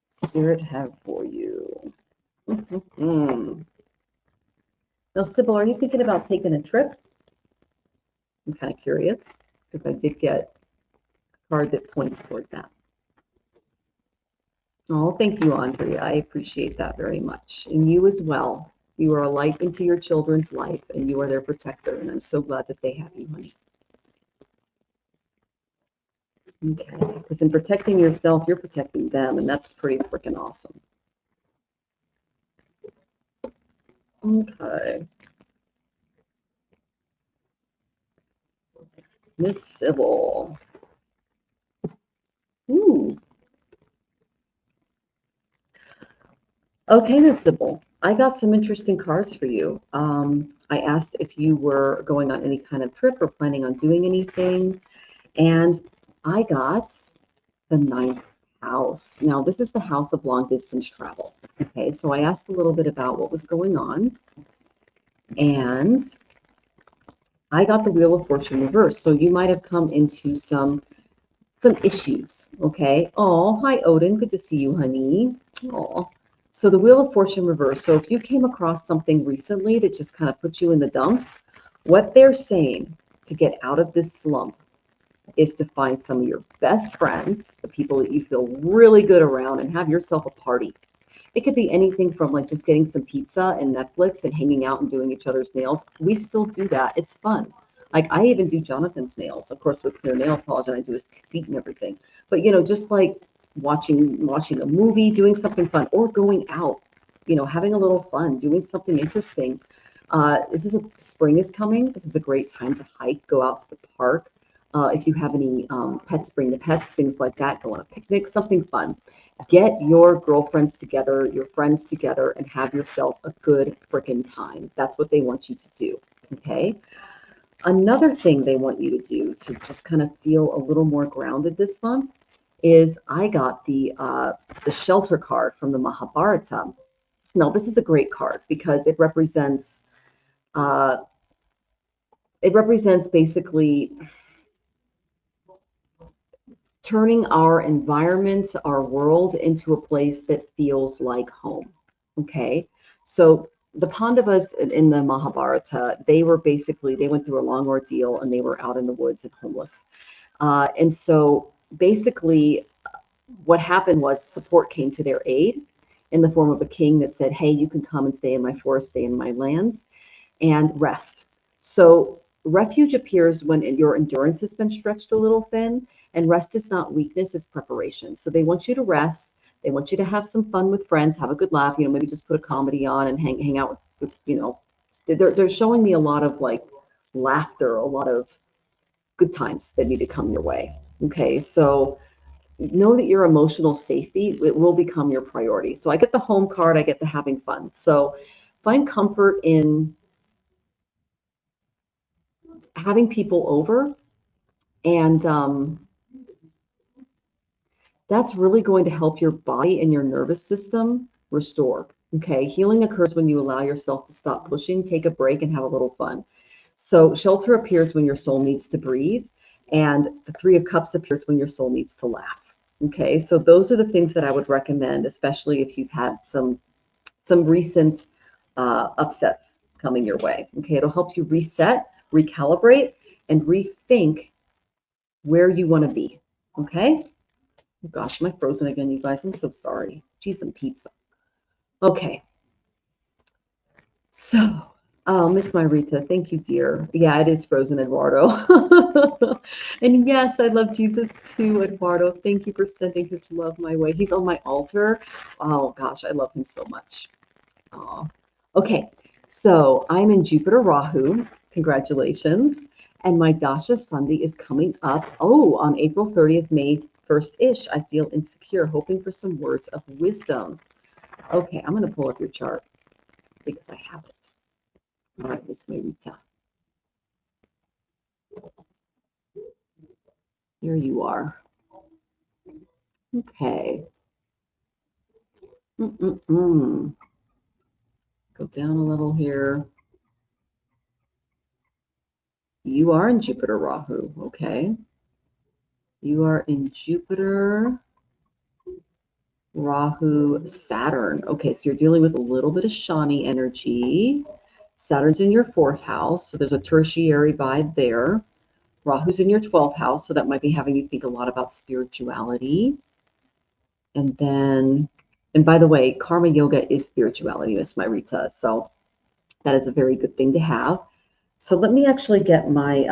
A: Spirit have for you. Now, Sybil, are you thinking about taking a trip? I'm kind of curious because I did get a card that points toward that. Oh, thank you, Andrea. I appreciate that very much. And you as well. You are a light into your children's life and you are their protector. And I'm so glad that they have you, honey. Okay, because in protecting yourself, you're protecting them, and that's pretty freaking awesome. Okay. Miss Sybil. Ooh. Okay, Miss Sybil. I got some interesting cards for you. I asked if you were going on any kind of trip or planning on doing anything, and I got the 9th house. Now, this is the house of long distance travel. Okay, so I asked a little bit about what was going on, and I got the Wheel of Fortune reversed. So you might have come into some issues. Okay. Oh, hi, Odin. Good to see you, honey. Oh. So the Wheel of Fortune reversed. So if you came across something recently that just kind of put you in the dumps, what they're saying to get out of this slump is to find some of your best friends, the people that you feel really good around, and have yourself a party. It could be anything from like just getting some pizza and Netflix and hanging out and doing each other's nails. We still do that. It's fun. Like I even do Jonathan's nails, of course, with clear nail polish, and I do his feet and everything. But just like watching a movie, doing something fun, or going out, having a little fun, doing something interesting. Spring is coming. This is a great time to hike, go out to the park. If you have any pets, bring the pets, things like that. Go on a picnic, something fun. Get your girlfriends together, your friends together, and have yourself a good freaking time. That's what they want you to do. Okay. Another thing they want you to do to just kind of feel a little more grounded this month is I got the shelter card from the Mahabharata. Now, this is a great card because uh, it represents basically turning our environment, our world into a place that feels like home. Okay. So the Pandavas in the Mahabharata, they went through a long ordeal and they were out in the woods and homeless. And so basically, what happened was support came to their aid in the form of a king that said, hey, you can come and stay in my forest, stay in my lands, and rest. So refuge appears when your endurance has been stretched a little thin, and rest is not weakness, it's preparation. So they want you to rest. They want you to have some fun with friends, have a good laugh, maybe just put a comedy on and hang out with they're showing me a lot of like laughter, a lot of good times that need to come your way. Okay, so know that your emotional safety, it will become your priority. So I get the home card, I get the having fun. So find comfort in having people over, and that's really going to help your body and your nervous system restore. Okay, healing occurs when you allow yourself to stop pushing, take a break, and have a little fun. So shelter appears when your soul needs to breathe, and the Three of Cups appears when your soul needs to laugh. Okay, so those are the things that I would recommend, especially if you've had some recent upsets coming your way. Okay, it'll help you reset, recalibrate, and rethink where you want to be. Okay. Oh gosh, am I frozen again, you guys? I'm so sorry. Geez, some pizza. Okay. So, oh, Miss Marita, thank you, dear. Yeah, it is frozen, Eduardo. And yes, I love Jesus too, Eduardo. Thank you for sending his love my way. He's on my altar. Oh gosh, I love him so much. Oh, okay. So I'm in Jupiter Rahu. Congratulations. And my Dasha Sunday is coming up. Oh, on April 30th, May 1st-ish. I feel insecure, hoping for some words of wisdom. Okay, I'm going to pull up your chart because I have it. All right, Miss Marita. Here you are. Okay. Go down a level here. You are in Jupiter Rahu, okay? You are in Jupiter Rahu, Saturn. Okay, so you're dealing with a little bit of Shani energy. Saturn's in your 4th house, so there's a tertiary vibe there. Rahu's in your 12th house, so that might be having you think a lot about spirituality. And then, and by the way, karma yoga is spirituality, Miss Marita, so that is a very good thing to have. So let me actually get my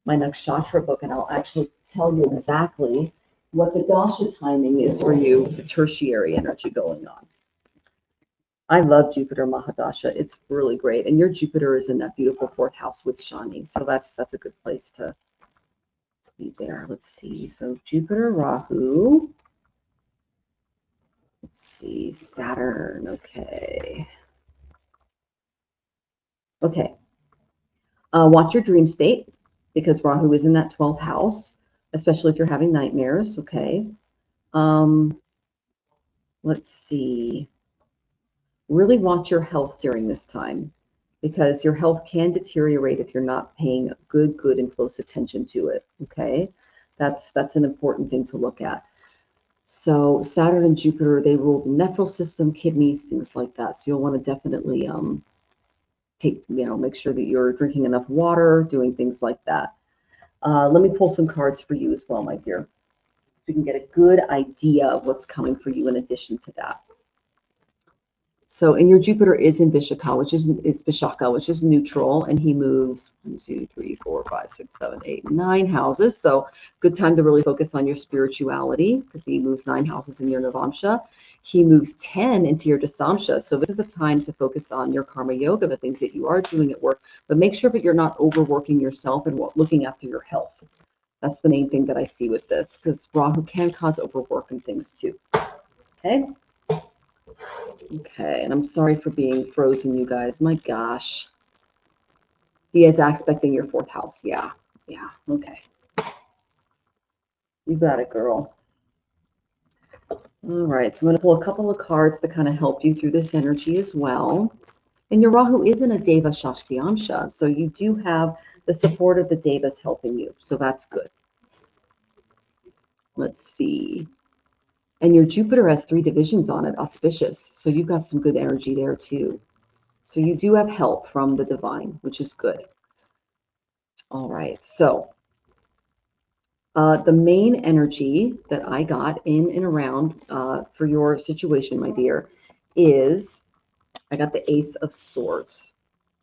A: my nakshatra book, and I'll actually tell you exactly what the dasha timing is for you, the tertiary energy going on. I love Jupiter Mahadasha. It's really great. And your Jupiter is in that beautiful 4th house with Shani. So that's a good place to be there. Let's see. So Jupiter, Rahu. Let's see. Saturn. Okay. Okay. Watch your dream state because Rahu is in that 12th house, especially if you're having nightmares. Okay. Let's see. Really watch your health during this time. because your health can deteriorate if you're not paying good and close attention to it. Okay, that's an important thing to look at. So Saturn and Jupiter, they rule the nephral system, kidneys, things like that. So you'll want to definitely make sure that you're drinking enough water, doing things like that. Let me pull some cards for you as well, my dear. So you can get a good idea of what's coming for you in addition to that. So, and your Jupiter is in Vishaka, which is neutral, and he moves 1, 2, 3, 4, 5, 6, 7, 8, 9 houses. So, good time to really focus on your spirituality because he moves 9 houses in your Navamsha. He moves 10 into your Dasamsha. So, this is a time to focus on your karma yoga, the things that you are doing at work, but make sure that you're not overworking yourself and looking after your health. That's the main thing that I see with this, because Rahu can cause overwork and things too. Okay. Okay, and I'm sorry for being frozen, you guys. My gosh. He is aspecting your 4th house. Yeah. Okay. You got it, girl. All right, so I'm going to pull a couple of cards to kind of help you through this energy as well. And your Rahu is in a Deva Shashtiamsha, so you do have the support of the Devas helping you. So that's good. Let's see. And your Jupiter has 3 divisions on it, auspicious. So you've got some good energy there too. So you do have help from the divine, which is good. All right, so the main energy that I got in and around for your situation, my dear, is I got the Ace of Swords.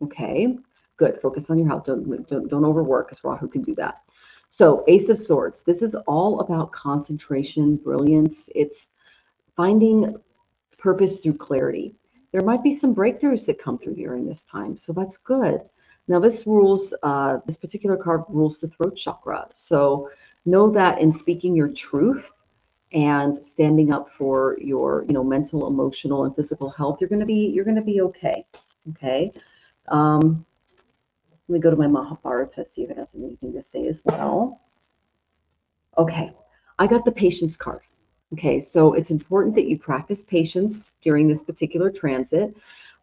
A: Okay, good. Focus on your health. Don't overwork, because Rahu can do that. So Ace of Swords. This is all about concentration, brilliance. It's finding purpose through clarity. There might be some breakthroughs that come through during this time, so that's good. Now this particular card rules the throat chakra. So know that in speaking your truth and standing up for your, mental, emotional, and physical health, you're going to be okay. Okay. Let me go to my Mahabharata, see if it has anything to say as well. Okay. I got the patience card. Okay, so it's important that you practice patience during this particular transit.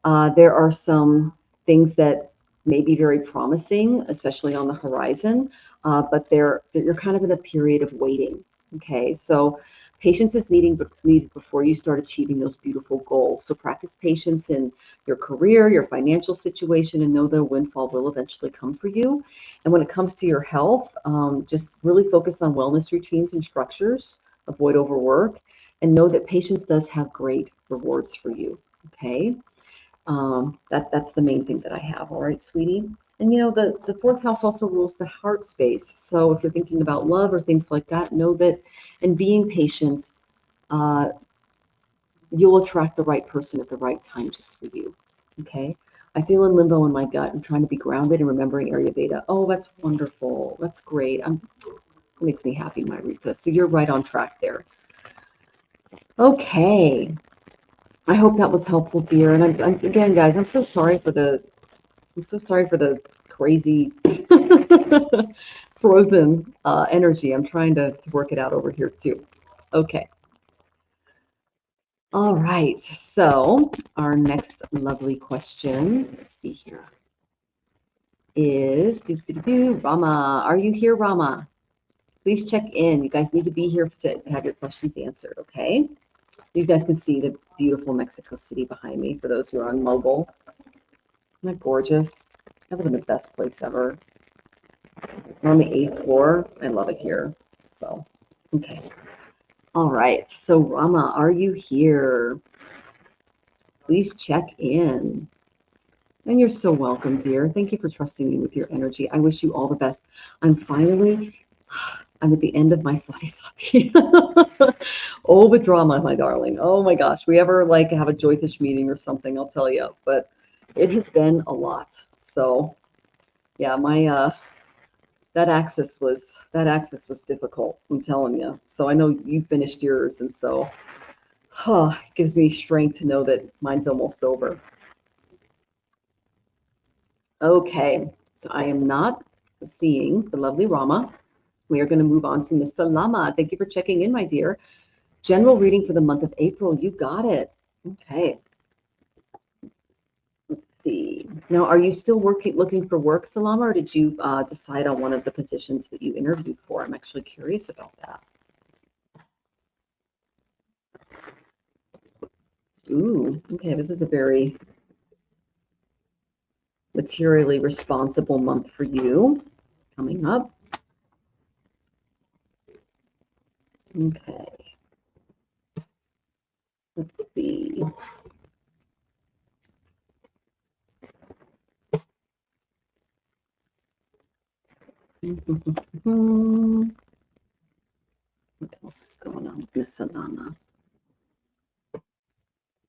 A: There are some things that may be very promising, especially on the horizon, but you're kind of in a period of waiting. Okay, so patience is needed before you start achieving those beautiful goals. So practice patience in your career, your financial situation, and know that a windfall will eventually come for you. And when it comes to your health, just really focus on wellness routines and structures. Avoid overwork, and know that patience does have great rewards for you. Okay, that's the main thing that I have. All right, sweetie. And the 4th house also rules the heart space. So if you're thinking about love or things like that, know that in being patient, you'll attract the right person at the right time just for you. Okay. I feel in limbo in my gut. I'm trying to be grounded and remembering Ayurveda. Oh, that's wonderful. That's great. It makes me happy, my Rita. So you're right on track there. Okay. I hope that was helpful, dear. And I'm again, guys, I'm so sorry for the crazy frozen energy. I'm trying to work it out over here too. Okay. All right. So our next lovely question, let's see here, is Rama. Are you here, Rama? Please check in. You guys need to be here to have your questions answered, okay? You guys can see the beautiful Mexico City behind me for those who are on mobile. Isn't that gorgeous? I live in the best place ever. We're on the 8th floor. I love it here. So, okay. All right. So, Rama, are you here? Please check in. And you're so welcome, dear. Thank you for trusting me with your energy. I wish you all the best. I'm at the end of my sati sati. Oh, the drama, my darling. Oh my gosh. We ever have a Jyotish meeting or something, I'll tell you. But it has been a lot. So yeah, my that axis was difficult, I'm telling you. So I know you finished yours, and so it gives me strength to know that mine's almost over. Okay, so I am not seeing the lovely Rama. We are going to move on to Miss Salama. Thank you for checking in, my dear. General reading for the month of April. You got it. Okay. Let's see. Now, are you still looking for work, Salama, or did you decide on one of the positions that you interviewed for? I'm actually curious about that. Ooh, okay, this is a very materially responsible month for you coming up. Okay. Let's see. What else is going on with Miss Sanana?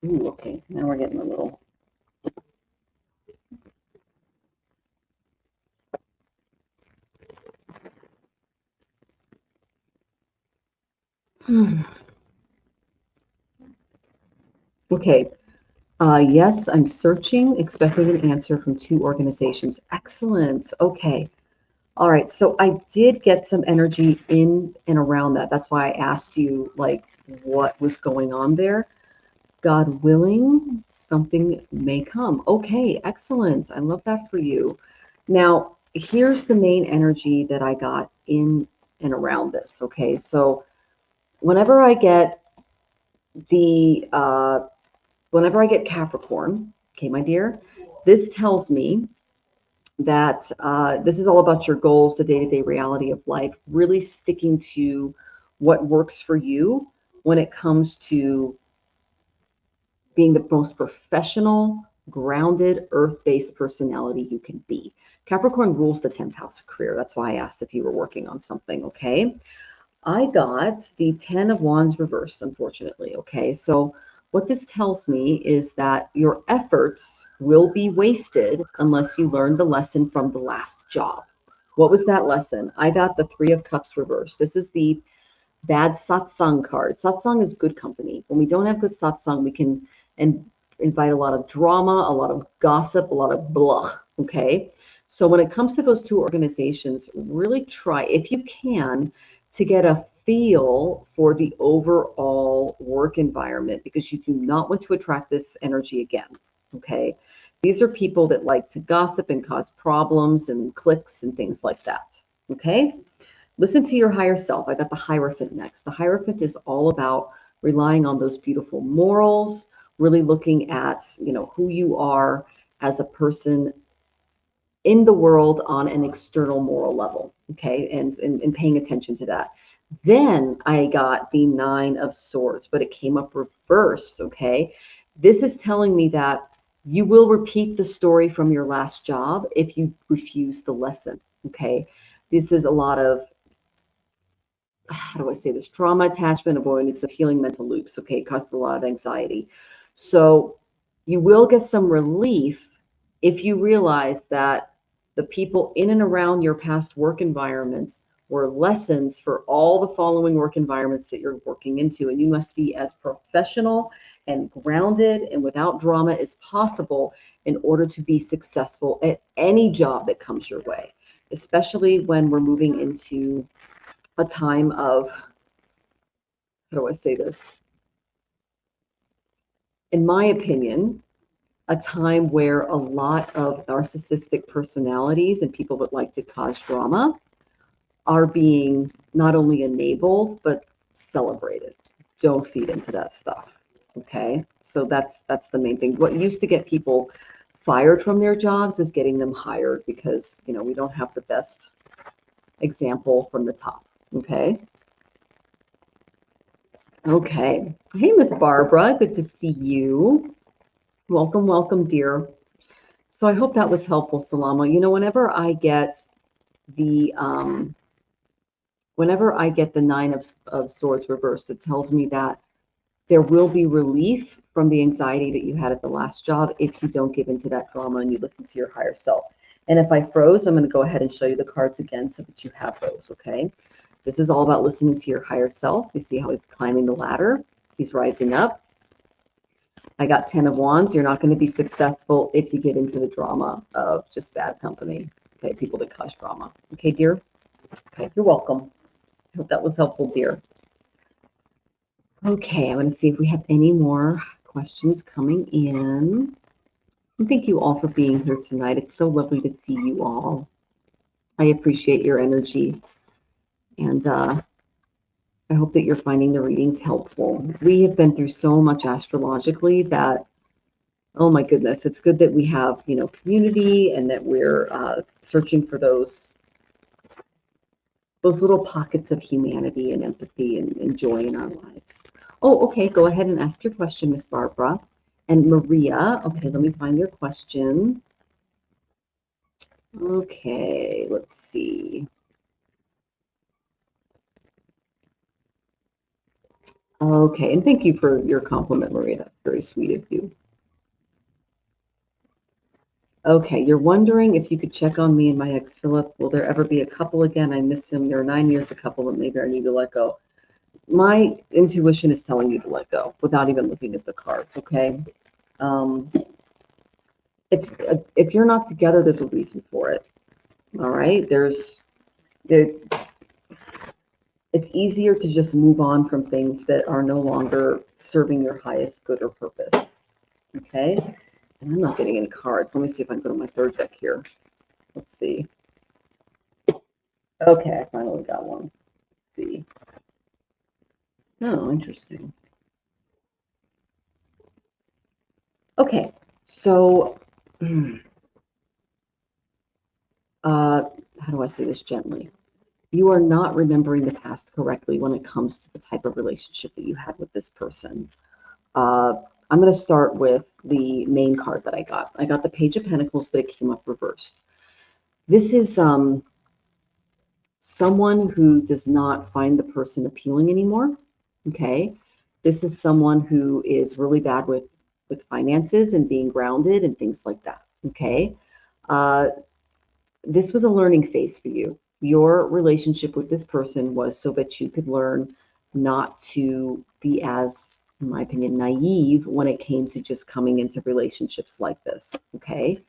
A: Ooh, okay, now we're getting a little. Okay. Yes, I'm searching, expecting an answer from 2 organizations. Excellent. Okay. All right. So I did get some energy in and around that. That's why I asked you, like, what was going on there. God willing, something may come. Okay. Excellent. I love that for you. Now, here's the main energy that I got in and around this. Okay. So whenever I get the, whenever I get Capricorn, okay, my dear, this tells me that this is all about your goals, the day-to-day reality of life, really sticking to what works for you when it comes to being the most professional, grounded, earth-based personality you can be. Capricorn rules the 10th house of career. That's why I asked if you were working on something, okay? I got the 10 of Wands reversed, unfortunately, okay? So what this tells me is that your efforts will be wasted unless you learn the lesson from the last job. What was that lesson? I got the 3 of Cups reversed. This is the bad satsang card. Satsang is good company. When we don't have good satsang, we can invite a lot of drama, a lot of gossip, a lot of blah, okay? So when it comes to those 2 organizations, really try, if you can, to get a feel for the overall work environment, because you do not want to attract this energy again, okay? These are people that like to gossip and cause problems and cliques and things like that, okay? Listen to your higher self. I got the Hierophant next. The Hierophant is all about relying on those beautiful morals, really looking at, who you are as a person in the world on an external moral level, okay, and paying attention to that. Then I got the 9 of Swords, but it came up reversed, okay? This is telling me that you will repeat the story from your last job if you refuse the lesson, okay? This is a lot of, how do I say this? Trauma, attachment, avoidance of healing mental loops, okay? It causes a lot of anxiety. So you will get some relief if you realize that the people in and around your past work environments were lessons for all the following work environments that you're working into. And you must be as professional and grounded and without drama as possible in order to be successful at any job that comes your way, especially when we're moving into a time of, how do I say this? In my opinion, a time where a lot of narcissistic personalities and people that like to cause drama are being not only enabled, but celebrated. Don't feed into that stuff. Okay. So that's the main thing. What used to get people fired from their jobs is getting them hired, because, we don't have the best example from the top. Okay. Okay. Hey, Miss Barbara. Good to see you. Welcome, welcome, dear. So I hope that was helpful, Salama. Whenever I get the 9 of Swords reversed, it tells me that there will be relief from the anxiety that you had at the last job if you don't give into that drama and you listen to your higher self. And if I froze, I'm going to go ahead and show you the cards again so that you have those, okay? This is all about listening to your higher self. You see how he's climbing the ladder? He's rising up. I got 10 of Wands. You're not going to be successful if you get into the drama of just bad company, okay? People that cause drama. Okay, dear? Okay, you're welcome. I hope that was helpful, dear. Okay, I'm going to see if we have any more questions coming in. And thank you all for being here tonight. It's so lovely to see you all. I appreciate your energy. And I hope that you're finding the readings helpful. We have been through so much astrologically that, oh my goodness, it's good that we have, community, and that we're searching for those little pockets of humanity and empathy and joy in our lives. Oh, okay. Go ahead and ask your question, Miss Barbara. And Maria, okay, let me find your question. Okay, let's see. Okay, and thank you for your compliment, Maria. That's very sweet of you. Okay, you're wondering if you could check on me and my ex Philip. Will there ever be a couple again? I miss him. There are 9 years a couple, but maybe I need to let go. My intuition is telling you to let go without even looking at the cards, okay? If you're not together, there's a reason for it. All right, it's easier to just move on from things that are no longer serving your highest good or purpose. Okay, and I'm not getting any cards. Let me see if I can go to my third deck here. Let's see. Okay, I finally got one. Let's see. Oh, interesting. Okay, so how do I say this gently? You are not remembering the past correctly when it comes to the type of relationship that you had with this person. I'm going to start with the main card that I got. I got the Page of Pentacles, but it came up reversed. This is someone who does not find the person appealing anymore. Okay. This is someone who is really bad with finances and being grounded and things like that. Okay. This was a learning phase for you. Your relationship with this person was so that you could learn not to be as, in my opinion, naive when it came to just coming into relationships like this. Okay.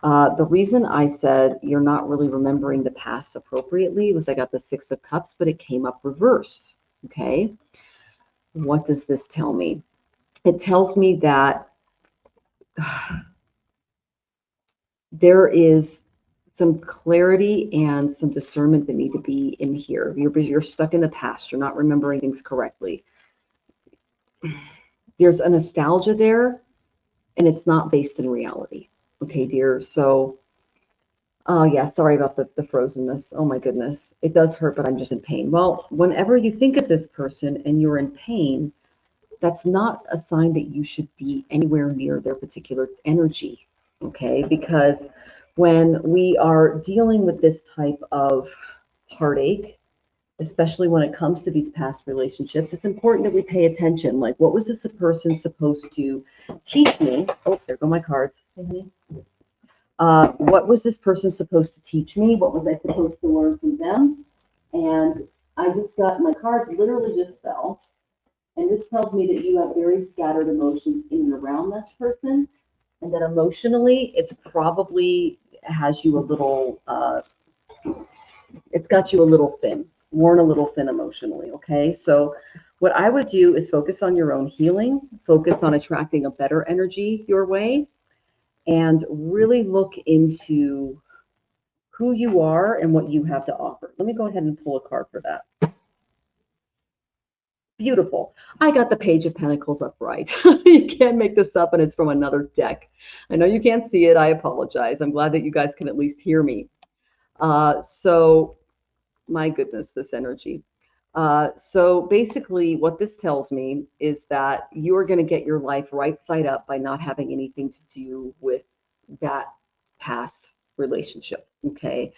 A: The reason I said you're not really remembering the past appropriately was I got the Six of Cups, but it came up reversed. Okay. What does this tell me? It tells me that there is some clarity and some discernment that need to be in here. You're stuck in the past. You're not remembering things correctly. There's a nostalgia there, and it's not based in reality. Okay, dear. So, oh yeah, sorry about the frozenness. Oh my goodness. It does hurt, but I'm just in pain. Well, whenever you think of this person and you're in pain, that's not a sign that you should be anywhere near their particular energy. Okay, because when we are dealing with this type of heartache, especially when it comes to these past relationships, it's important that we pay attention. Like, what was this person supposed to teach me? Oh, there go my cards. What was this person supposed to teach me? What was I supposed to learn from them? And I just got, my cards literally just fell. And this tells me that you have very scattered emotions in and around this person, and that emotionally, it's probably has you a little, it's got you a little thin, worn a little thin emotionally. Okay. So what I would do is focus on your own healing, focus on attracting a better energy your way, and really look into who you are and what you have to offer. Let me go ahead and pull a card for that. Beautiful. I got the Page of Pentacles upright. You can't make this up, and it's from another deck. I know you can't see it. I apologize. I'm glad that you guys can at least hear me. So my goodness, this energy. So basically what this tells me is that you are going to get your life right side up by not having anything to do with that past relationship. Okay.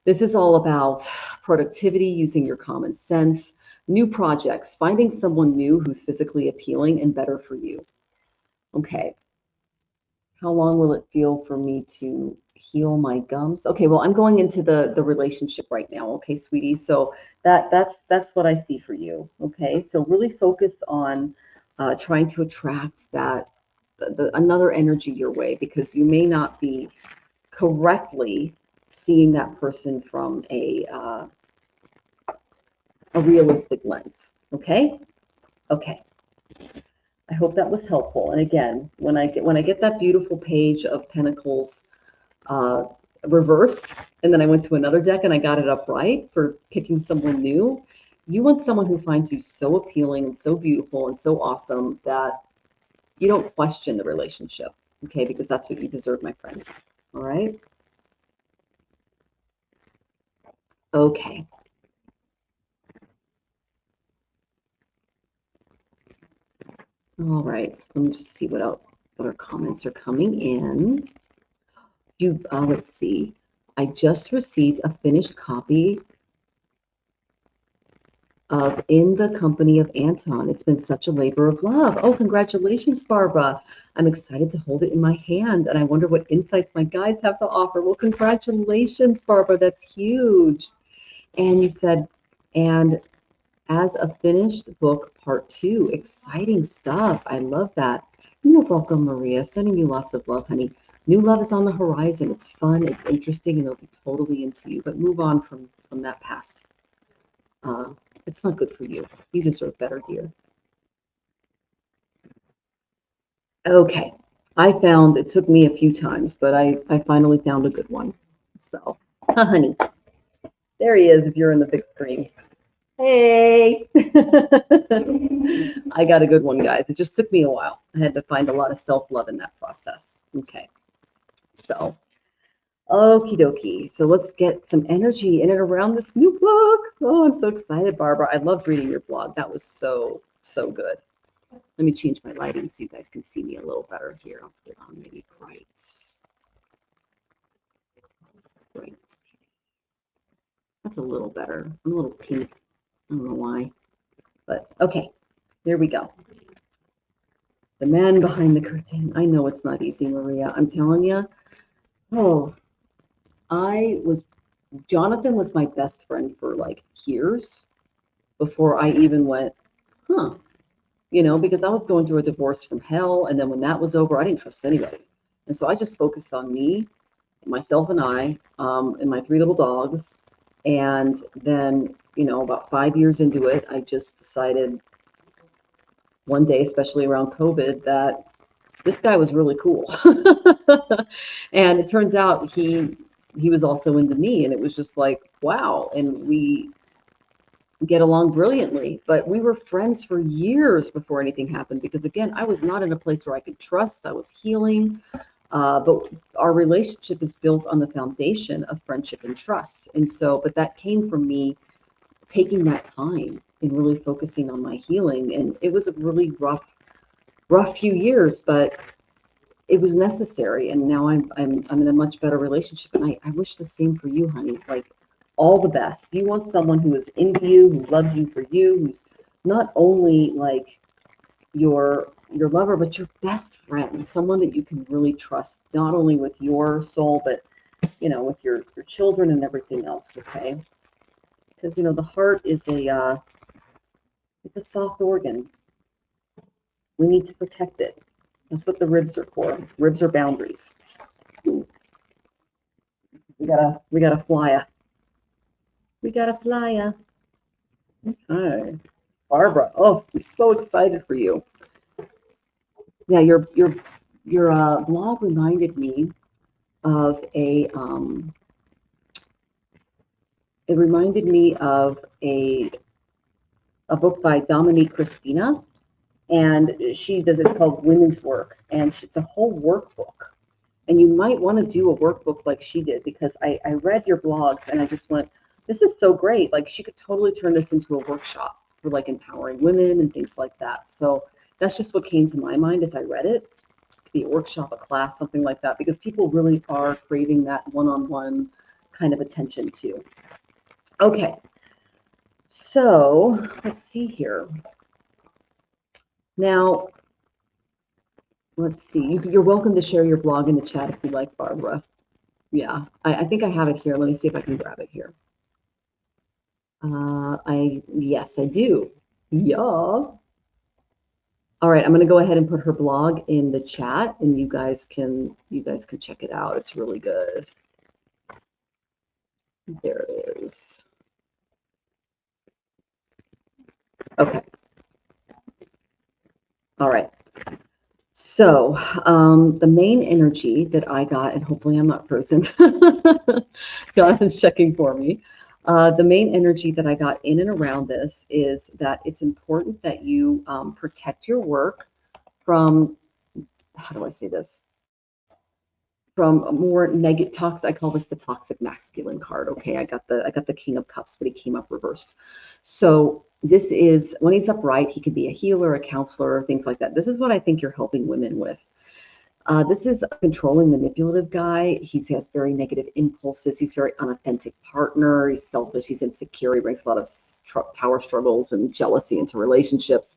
A: This is all about productivity, using your common sense, new projects, finding someone new who's physically appealing and better for you. Okay. How long will it feel for me to heal my gums? Okay, well, I'm going into the relationship right now. Okay, sweetie. So that's what I see for you. Okay, so really focus on trying to attract that another energy your way, because you may not be correctly seeing that person from a realistic lens. Okay. Okay. I hope that was helpful. And again, when I get that beautiful page of Pentacles reversed, and then I went to another deck and I got it upright for picking someone new, you want someone who finds you so appealing and so beautiful and so awesome that you don't question the relationship, okay? Because that's what you deserve, my friend. All right? Okay. All right. So let me just see what our comments are coming in. Let's see. I just received a finished copy of In the Company of Anton. It's been such a labor of love. Oh, congratulations, Barbara. I'm excited to hold it in my hand, and I wonder what insights my guides have to offer. Well, congratulations, Barbara. That's huge. And you said, and as a finished book, part 2, exciting stuff. I love that. You're welcome, Maria. Sending you lots of love, honey. New love is on the horizon. It's fun, it's interesting, and they'll be totally into you. But move on from that past. It's not good for you. You deserve better here. Okay. It took me a few times, but I finally found a good one. So, honey, there he is if you're in the big screen. Hey! I got a good one, guys. It just took me a while. I had to find a lot of self-love in that process. Okay. So, okie dokie. So let's get some energy in and around this new book. Oh, I'm so excited, Barbara. I loved reading your blog. That was so, so good. Let me change my lighting so you guys can see me a little better here. I'll put it on maybe bright. Bright. That's a little better. I'm a little pink. I don't know why. But okay, here we go. The man behind the curtain. I know it's not easy, Maria. I'm telling you. Oh, Jonathan was my best friend for like years before I even went, huh, because I was going through a divorce from hell. And then when that was over, I didn't trust anybody. And so I just focused on me, myself and I, and my 3 little dogs. And then, about 5 years into it, I just decided one day, especially around COVID, that this guy was really cool. And it turns out he was also into me, and it was just like, wow. And we get along brilliantly, but we were friends for years before anything happened, because again, I was not in a place where I could trust. I was healing, but our relationship is built on the foundation of friendship and trust. And so, but that came from me taking that time and really focusing on my healing. And it was a really rough few years, but it was necessary. And now I'm in a much better relationship. And I wish the same for you, honey. Like, all the best. You want someone who is into you, who loves you for you, who's not only like your lover, but your best friend, someone that you can really trust, not only with your soul, but with your children and everything else. Okay, because the heart is it's a soft organ. We need to protect it. That's what the ribs are for. Ribs are boundaries. We gotta fly ya. We gotta fly ya. Okay. Barbara, oh, I'm so excited for you. Yeah, your blog reminded me of it reminded me of a book by Dominique Christina, and she does, it's called Women's Work, and it's a whole workbook. And you might want to do a workbook like she did, because I read your blogs and I just went, this is so great. Like, she could totally turn this into a workshop for like empowering women and things like that. So that's just what came to my mind as I read it. It could be a workshop, a class, something like that, because people really are craving that one-on-one kind of attention too. Okay, so let's see here. Now, let's see. You're welcome to share your blog in the chat if you like, Barbara. Yeah, I think I have it here. Let me see if I can grab it here. Yes, I do. Yeah. All right, I'm going to go ahead and put her blog in the chat, and you guys can check it out. It's really good. There it is. Okay. All right. So, the main energy that I got, and hopefully I'm not frozen. Jonathan's checking for me. The main energy that I got in and around this is that it's important that you protect your work from, how do I say this? From a more negative toxic. I call this the toxic masculine card. Okay, I got the King of Cups, but he came up reversed. So this is when he's upright, he could be a healer, a counselor, things like that. This is what I think you're helping women with. This is a controlling, manipulative guy. He has very negative impulses. He's very unauthentic partner. He's selfish. He's insecure. He brings a lot of power struggles and jealousy into relationships.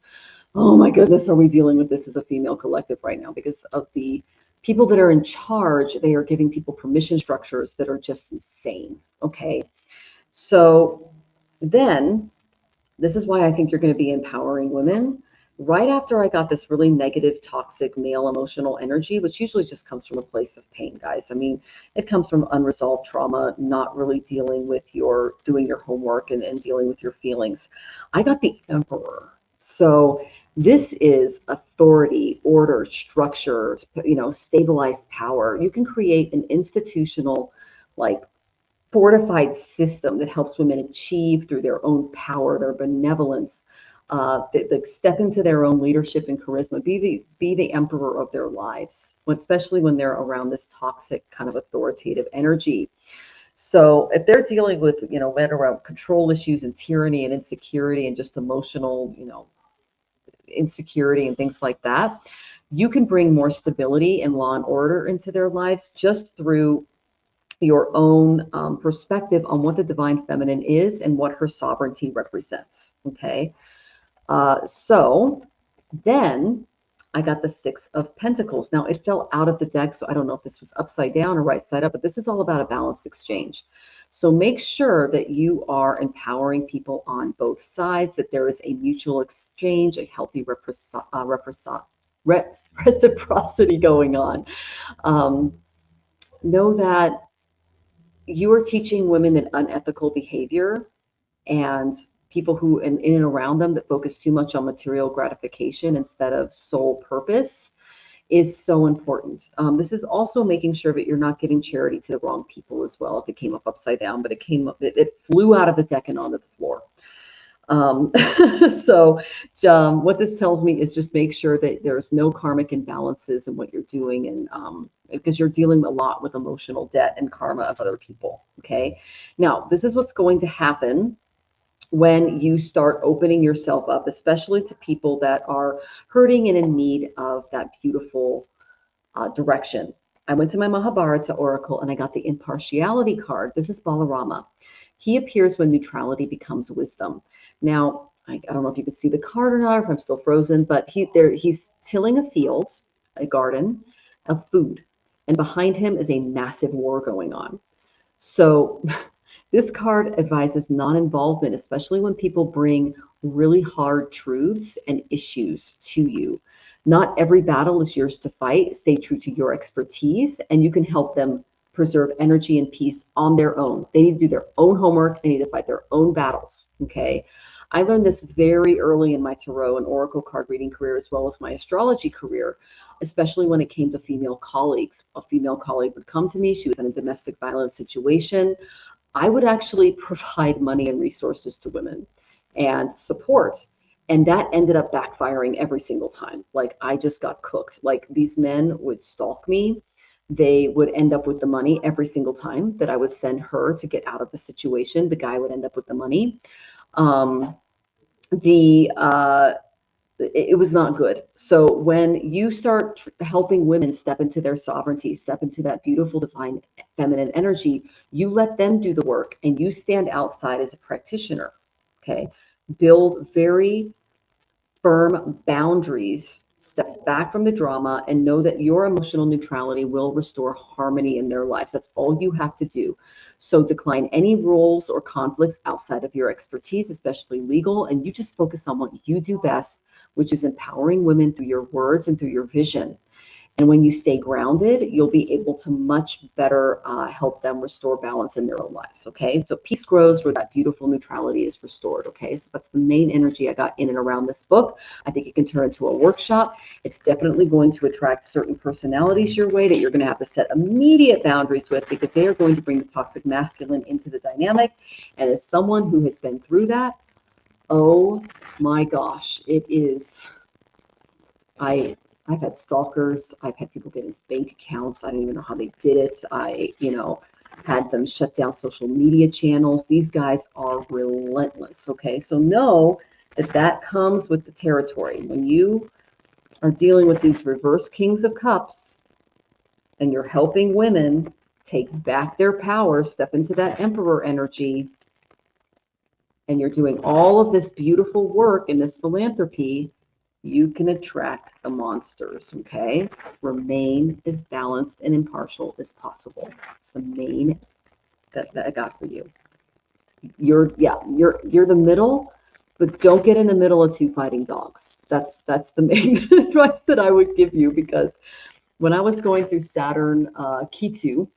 A: Oh my goodness, are we dealing with this as a female collective right now? Because of the people that are in charge, they are giving people permission structures that are just insane. Okay. So then this is why I think you're going to be empowering women. Right after I got this really negative, toxic male emotional energy, which usually just comes from a place of pain, guys. I mean, it comes from unresolved trauma, not really dealing with doing your homework and dealing with your feelings. I got the Emperor. So this is authority, order, structure, stabilized power. You can create an institutional, like, fortified system that helps women achieve through their own power, their benevolence, that step into their own leadership and charisma, be the emperor of their lives, especially when they're around this toxic kind of authoritative energy. So if they're dealing with, men around control issues and tyranny and insecurity and just emotional, insecurity and things like that, you can bring more stability and law and order into their lives just through your own perspective on what the divine feminine is and what her sovereignty represents. Okay. So then I got the Six of Pentacles. Now it fell out of the deck, so I don't know if this was upside down or right side up, but this is all about a balanced exchange. So make sure that you are empowering people on both sides, that there is a mutual exchange, a healthy reciprocity going on. Know that you are teaching women that unethical behavior and people who in and around them that focus too much on material gratification instead of soul purpose is so important. This is also making sure that you're not giving charity to the wrong people as well. If it came up upside down, but it flew out of the deck and onto the floor. So what this tells me is just make sure that there's no karmic imbalances in what you're doing, and because you're dealing a lot with emotional debt and karma of other people. Okay. Now, this is what's going to happen when you start opening yourself up, especially to people that are hurting and in need of that beautiful direction. I went to my Mahabharata oracle and I got the impartiality card. This is Balarama. He appears when neutrality becomes wisdom. Now, I don't know if you can see the card or not, if I'm still frozen, but he's tilling a field, a garden of food, and behind him is a massive war going on. So this card advises non-involvement, especially when people bring really hard truths and issues to you. Not every battle is yours to fight. Stay true to your expertise, and you can help them preserve energy and peace on their own. They need to do their own homework. They need to fight their own battles. Okay. I learned this very early in my tarot and oracle card reading career, as well as my astrology career, especially when it came to female colleagues. A female colleague would come to me. She was in a domestic violence situation. I would actually provide money and resources to women and support. And that ended up backfiring every single time. Like, I just got cooked. Like, these men would stalk me. They would end up with the money every single time that I would send her to get out of the situation. The guy would end up with the money. The it was not good. So when you start helping women step into their sovereignty, step into that beautiful divine feminine energy, you let them do the work and you stand outside as a practitioner. Okay. Build very firm boundaries, step back from the drama, and know that your emotional neutrality will restore harmony in their lives. That's all you have to do. So decline any roles or conflicts outside of your expertise, especially legal, and you just focus on what you do best, which is empowering women through your words and through your vision. And when you stay grounded, you'll be able to much better help them restore balance in their own lives. Okay. So peace grows where that beautiful neutrality is restored. Okay. So that's the main energy I got in and around this book. I think it can turn into a workshop. It's definitely going to attract certain personalities your way that you're going to have to set immediate boundaries with, because they are going to bring the toxic masculine into the dynamic. And as someone who has been through that, oh my gosh, it is. I've had stalkers. I've had people get into bank accounts. I don't even know how they did it. I had them shut down social media channels. These guys are relentless. Okay. So know that that comes with the territory. When you are dealing with these reverse kings of cups and you're helping women take back their power, step into that emperor energy, and you're doing all of this beautiful work in this philanthropy, you can attract the monsters. Okay. Remain as balanced and impartial as possible. It's the main that I got for you. You're the middle, but don't get in the middle of two fighting dogs. That's the main advice that I would give you, because when I was going through Saturn, Ketu,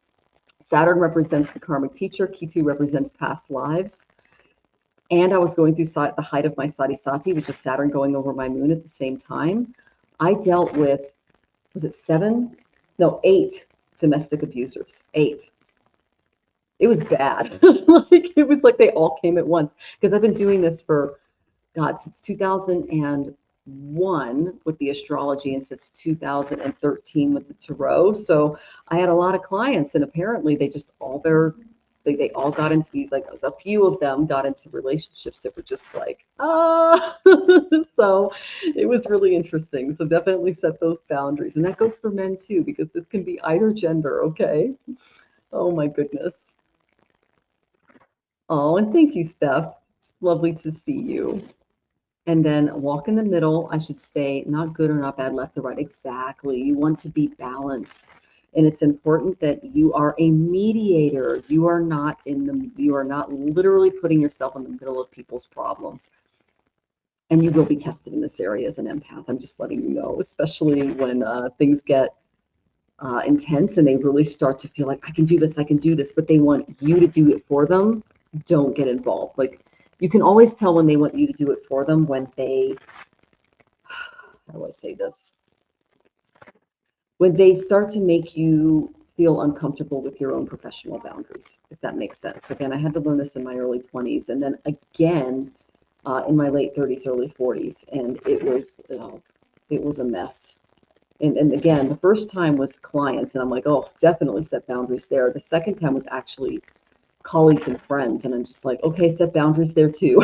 A: Saturn represents the karmic teacher, Ketu represents past lives. And I was going through the height of my Sadhisati, which is Saturn going over my moon at the same time. I dealt with, was it 8 domestic abusers, 8. It was bad. It was like they all came at once, because I've been doing this for, God, since 2001 with the astrology, and since 2013 with the tarot. So I had a lot of clients, and apparently they just they all got into, like, a few of them got into relationships that were just like, so it was really interesting. So definitely set those boundaries. And that goes for men too, because this can be either gender. Okay. Oh my goodness. Oh, and thank you, Steph. It's lovely to see you. And then walk in the middle. I should stay not good or not bad, left or right. Exactly. You want to be balanced. And it's important that you are a mediator. You are not literally putting yourself in the middle of people's problems. And you will be tested in this area as an empath. I'm just letting you know, especially when things get intense and they really start to feel like, I can do this, but they want you to do it for them. Don't get involved. Like, you can always tell when they want you to do it for them when they, how do I say this? When they start to make you feel uncomfortable with your own professional boundaries, if that makes sense. Again, I had to learn this in my early 20s, and then again in my late 30s, early 40s, and it was a mess. And again, the first time was clients, and I'm like, oh, definitely set boundaries there. The second time was actually colleagues and friends, and I'm just like, okay, set boundaries there too.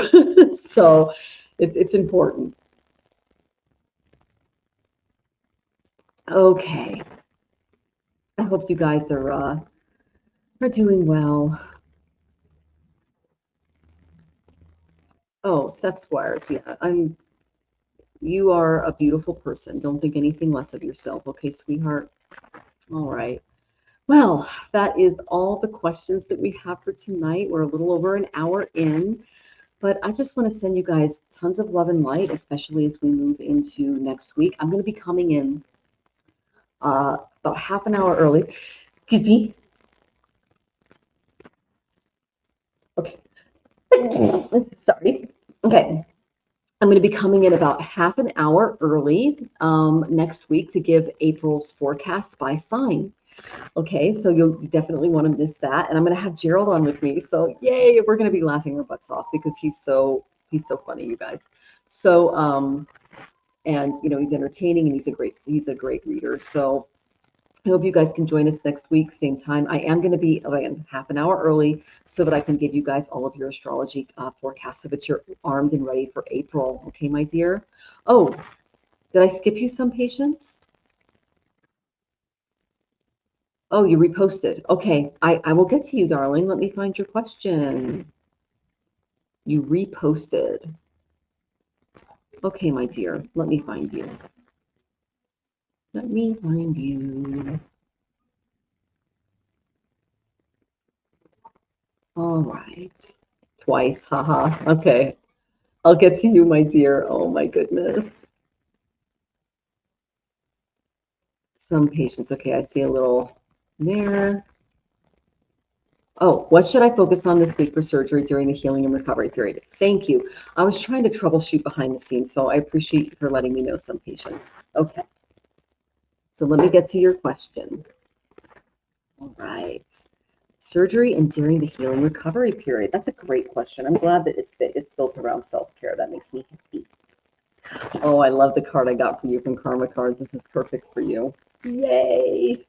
A: So it's important. Okay. I hope you guys are doing well. Oh, Steph Squires, yeah, you are a beautiful person. Don't think anything less of yourself. Okay, sweetheart. All right. Well, that is all the questions that we have for tonight. We're a little over an hour in, but I just want to send you guys tons of love and light, especially as we move into next week. I'm going to be coming in about half an hour early. Excuse me. Okay. Sorry. Okay. I'm going to be coming in about half an hour early next week to give April's forecast by sign. Okay, so you'll definitely want to miss that. And I'm going to have Gerald on with me. So yay, we're going to be laughing our butts off because he's so funny, you guys. So and he's entertaining and he's a great reader. So I hope you guys can join us next week, same time. I am going to be half an hour early so that I can give you guys all of your astrology forecasts so that you're armed and ready for April. Okay, my dear? Oh, did I skip you some, Patience? Oh, you reposted. Okay, I will get to you, darling. Let me find your question. You reposted. Okay, my dear. Let me find you. Let me find you. All right. Twice. Haha. Okay. I'll get to you, my dear. Oh, my goodness. some patients. Okay, I see a little there. Oh, what should I focus on this week for surgery during the healing and recovery period? Thank you. I was trying to troubleshoot behind the scenes, so I appreciate you for letting me know some patients. Okay, so let me get to your question. All right. Surgery and during the healing recovery period. That's a great question. I'm glad that it's built around self-care. That makes me happy. Oh, I love the card I got for you from Karma Cards. This is perfect for you. Yay.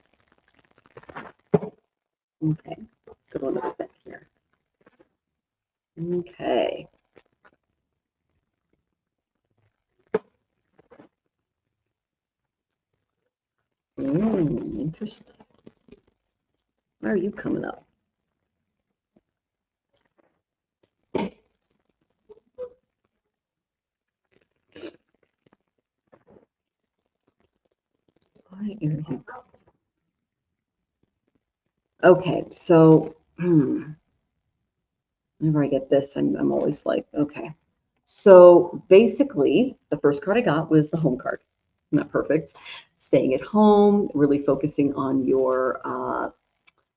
A: Okay, let's go to another deck here. Okay. Interesting. Where are you coming up? Why are you? Okay, so whenever I get this, I'm always like, okay. So basically, the first card I got was the home card. Not perfect. Staying at home, really focusing on your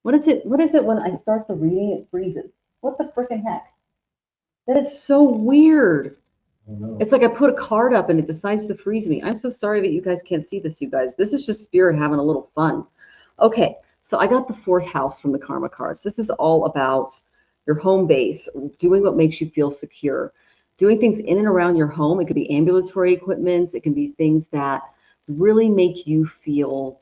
A: what is it? What is it when I start the reading? It freezes. What the freaking heck? That is so weird. It's like I put a card up and it decides to freeze me. I'm so sorry that you guys can't see this, you guys. This is just spirit having a little fun. Okay, so I got the fourth house from the Karma cards. This is all about your home base, doing what makes you feel secure, doing things in and around your home. It could be ambulatory equipment. It can be things that really make you feel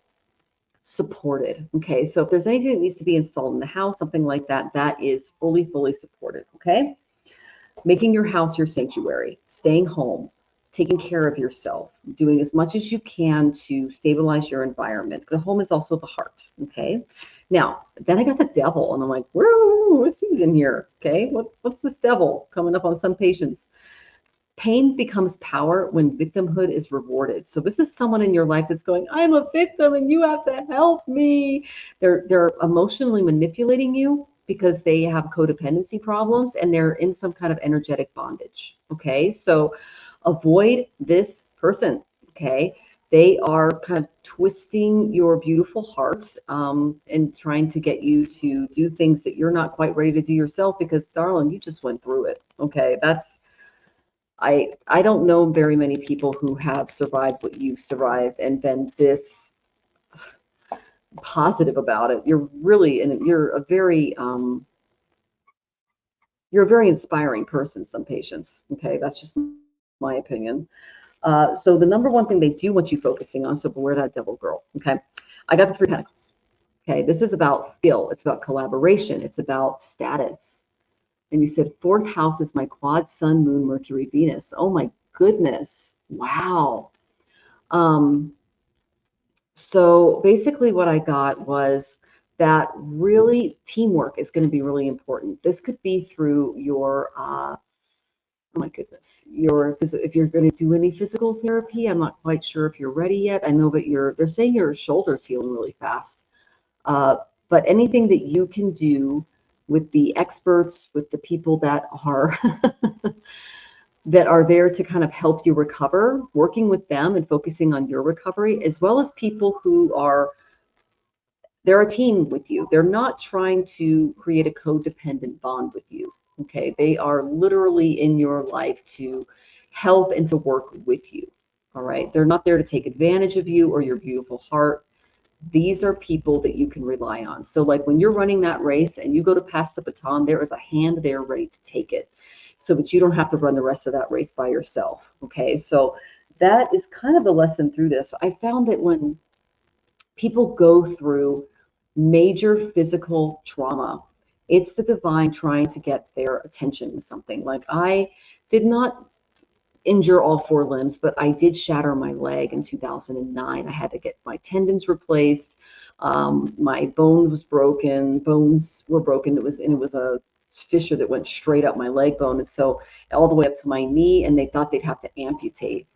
A: supported. Okay, so if there's anything that needs to be installed in the house, something like that, that is fully supported. Okay, making your house your sanctuary, staying home, taking care of yourself, doing as much as you can to stabilize your environment. The home is also the heart. Okay, now then I got the devil, and I'm like, what's he in here? Okay, what's this devil coming up on some patients? Pain becomes power when victimhood is rewarded. So this is someone in your life that's going, I'm a victim and you have to help me. They're emotionally manipulating you because they have codependency problems and they're in some kind of energetic bondage. Okay, so avoid this person. Okay, they are kind of twisting your beautiful heart and trying to get you to do things that you're not quite ready to do yourself because, darling, you just went through it. Okay, I don't know very many people who have survived what you've survived and been this positive about it. You're really, and you're a very inspiring person, some patients. Okay, that's just my opinion. So the number one thing they do want you focusing on, so beware that devil girl. Okay, I got the Three of Pentacles. Okay, this is about skill. It's about collaboration. It's about status. And you said fourth house is my quad sun, moon, Mercury, Venus. Oh my goodness. Wow. So basically what I got was that really teamwork is going to be really important. This could be through your, oh my goodness, if you're going to do any physical therapy, I'm not quite sure if you're ready yet. I know that they're saying your shoulder's healing really fast. But anything that you can do with the experts, with the people that are that are there to kind of help you recover, working with them and focusing on your recovery, as well as people who they're a team with you. They're not trying to create a codependent bond with you. Okay, they are literally in your life to help and to work with you. All right, they're not there to take advantage of you or your beautiful heart. These are people that you can rely on. So like when you're running that race and you go to pass the baton, there is a hand there ready to take it so that you don't have to run the rest of that race by yourself. Okay, so that is kind of the lesson through this. I found that when people go through major physical trauma, it's the divine trying to get their attention to something. Like I did not injure all four limbs, but I did shatter my leg in 2009. I had to get my tendons replaced. My bone was broken. Bones were broken. It was a fissure that went straight up my leg bone, and so all the way up to my knee. And they thought they'd have to amputate.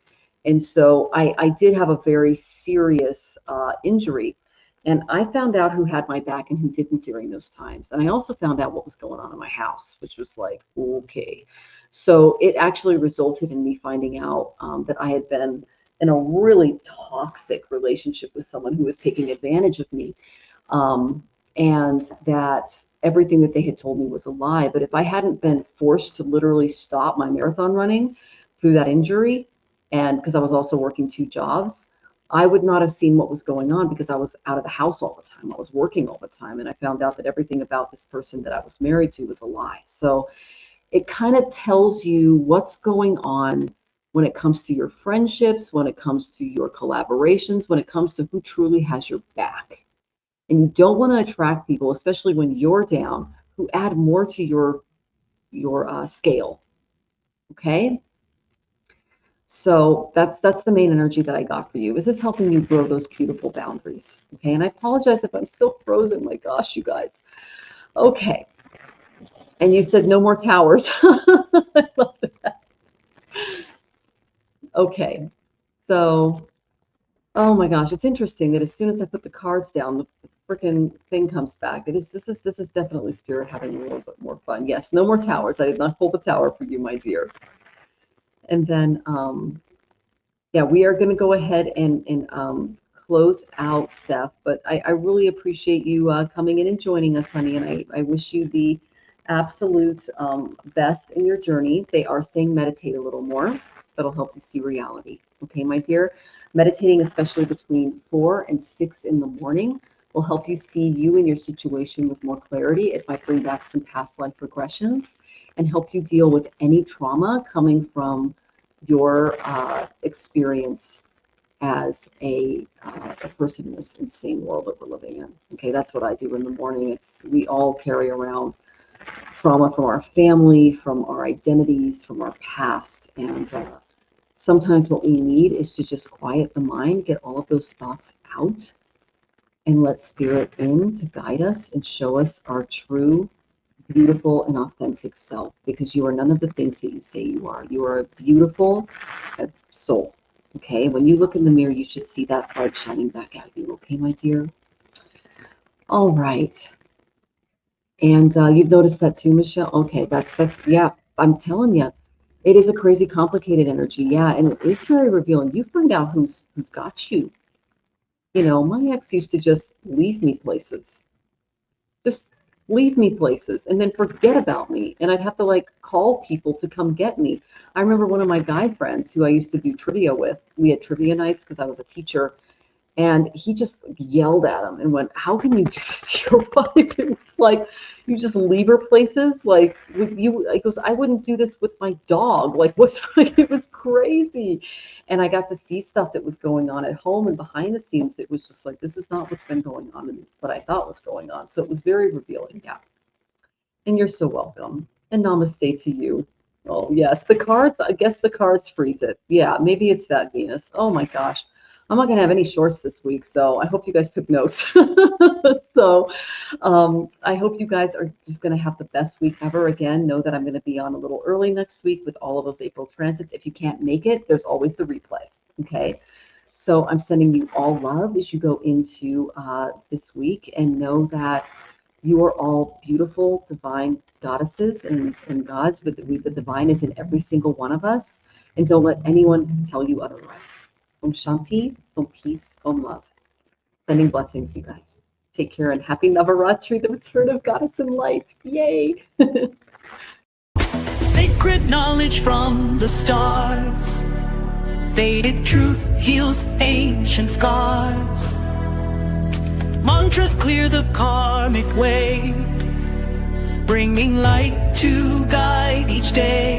A: And so I did have a very serious injury. And I found out who had my back and who didn't during those times. And I also found out what was going on in my house, which was like, okay. So it actually resulted in me finding out that I had been in a really toxic relationship with someone who was taking advantage of me. And that everything that they had told me was a lie. But if I hadn't been forced to literally stop my marathon running through that injury, and because I was also working 2 jobs, I would not have seen what was going on because I was out of the house all the time. I was working all the time. And I found out that everything about this person that I was married to was a lie. So it kind of tells you what's going on when it comes to your friendships, when it comes to your collaborations, when it comes to who truly has your back. And you don't want to attract people, especially when you're down, who add more to your scale. Okay? So that's the main energy that I got for you. Is this helping you grow those beautiful boundaries? Okay, and I apologize if I'm still frozen. My gosh, you guys. Okay. And you said no more towers. I love that. Okay. So, oh my gosh, it's interesting that as soon as I put the cards down, the freaking thing comes back. This is definitely spirit having a little bit more fun. Yes, no more towers. I did not hold the tower for you, my dear. And then, yeah, we are going to go ahead and close out, Steph. But I really appreciate you coming in and joining us, honey. And I wish you the absolute best in your journey. They are saying meditate a little more. That'll help you see reality. Okay, my dear. Meditating, especially between 4 and 6 in the morning, will help you see you and your situation with more clarity. It might bring back some past life regressions and help you deal with any trauma coming from your experience as a person in this insane world that we're living in. Okay, that's what I do in the morning. We all carry around trauma from our family, from our identities, from our past, and sometimes what we need is to just quiet the mind, get all of those thoughts out, and let spirit in to guide us and show us our true, beautiful, and authentic self, because you are none of the things that you say you are. You are a beautiful soul. Okay, when you look in the mirror, you should see that light shining back at you. Okay, my dear? All right. And you've noticed that too, Michelle? Okay, that's yeah, I'm telling you, it is a crazy complicated energy. Yeah, and it is very revealing. You find out who's got you. You know, my ex used to just leave me places. Just leave me places and then forget about me. And I'd have to like call people to come get me. I remember one of my guy friends who I used to do trivia with. We had trivia nights because I was a teacher. And he just yelled at him and went, "How can you do this to your wife?" It was like, you just leave her places. Like, with you, he goes, "I wouldn't do this with my dog." Like, what's like, it was crazy. And I got to see stuff that was going on at home and behind the scenes. That was just like, this is not what's been going on and what I thought was going on. So it was very revealing. Yeah. And you're so welcome. And namaste to you. Oh, yes. The cards, I guess the cards freeze it. Yeah, maybe it's that, Venus. Oh, my gosh. I'm not going to have any shorts this week, so I hope you guys took notes. So I hope you guys are just going to have the best week ever. Again, know that I'm going to be on a little early next week with all of those April transits. If you can't make it, there's always the replay. Okay. So I'm sending you all love as you go into this week, and know that you are all beautiful, divine goddesses and gods, but the divine is in every single one of us. And don't let anyone tell you otherwise. Om Shanti, Om Peace, Om Love. Sending blessings, you guys. Take care and happy Navaratri, the return of Goddess in Light. Yay!
B: Sacred knowledge from the stars. Vedic truth heals ancient scars. Mantras clear the karmic way, bringing light to guide each day.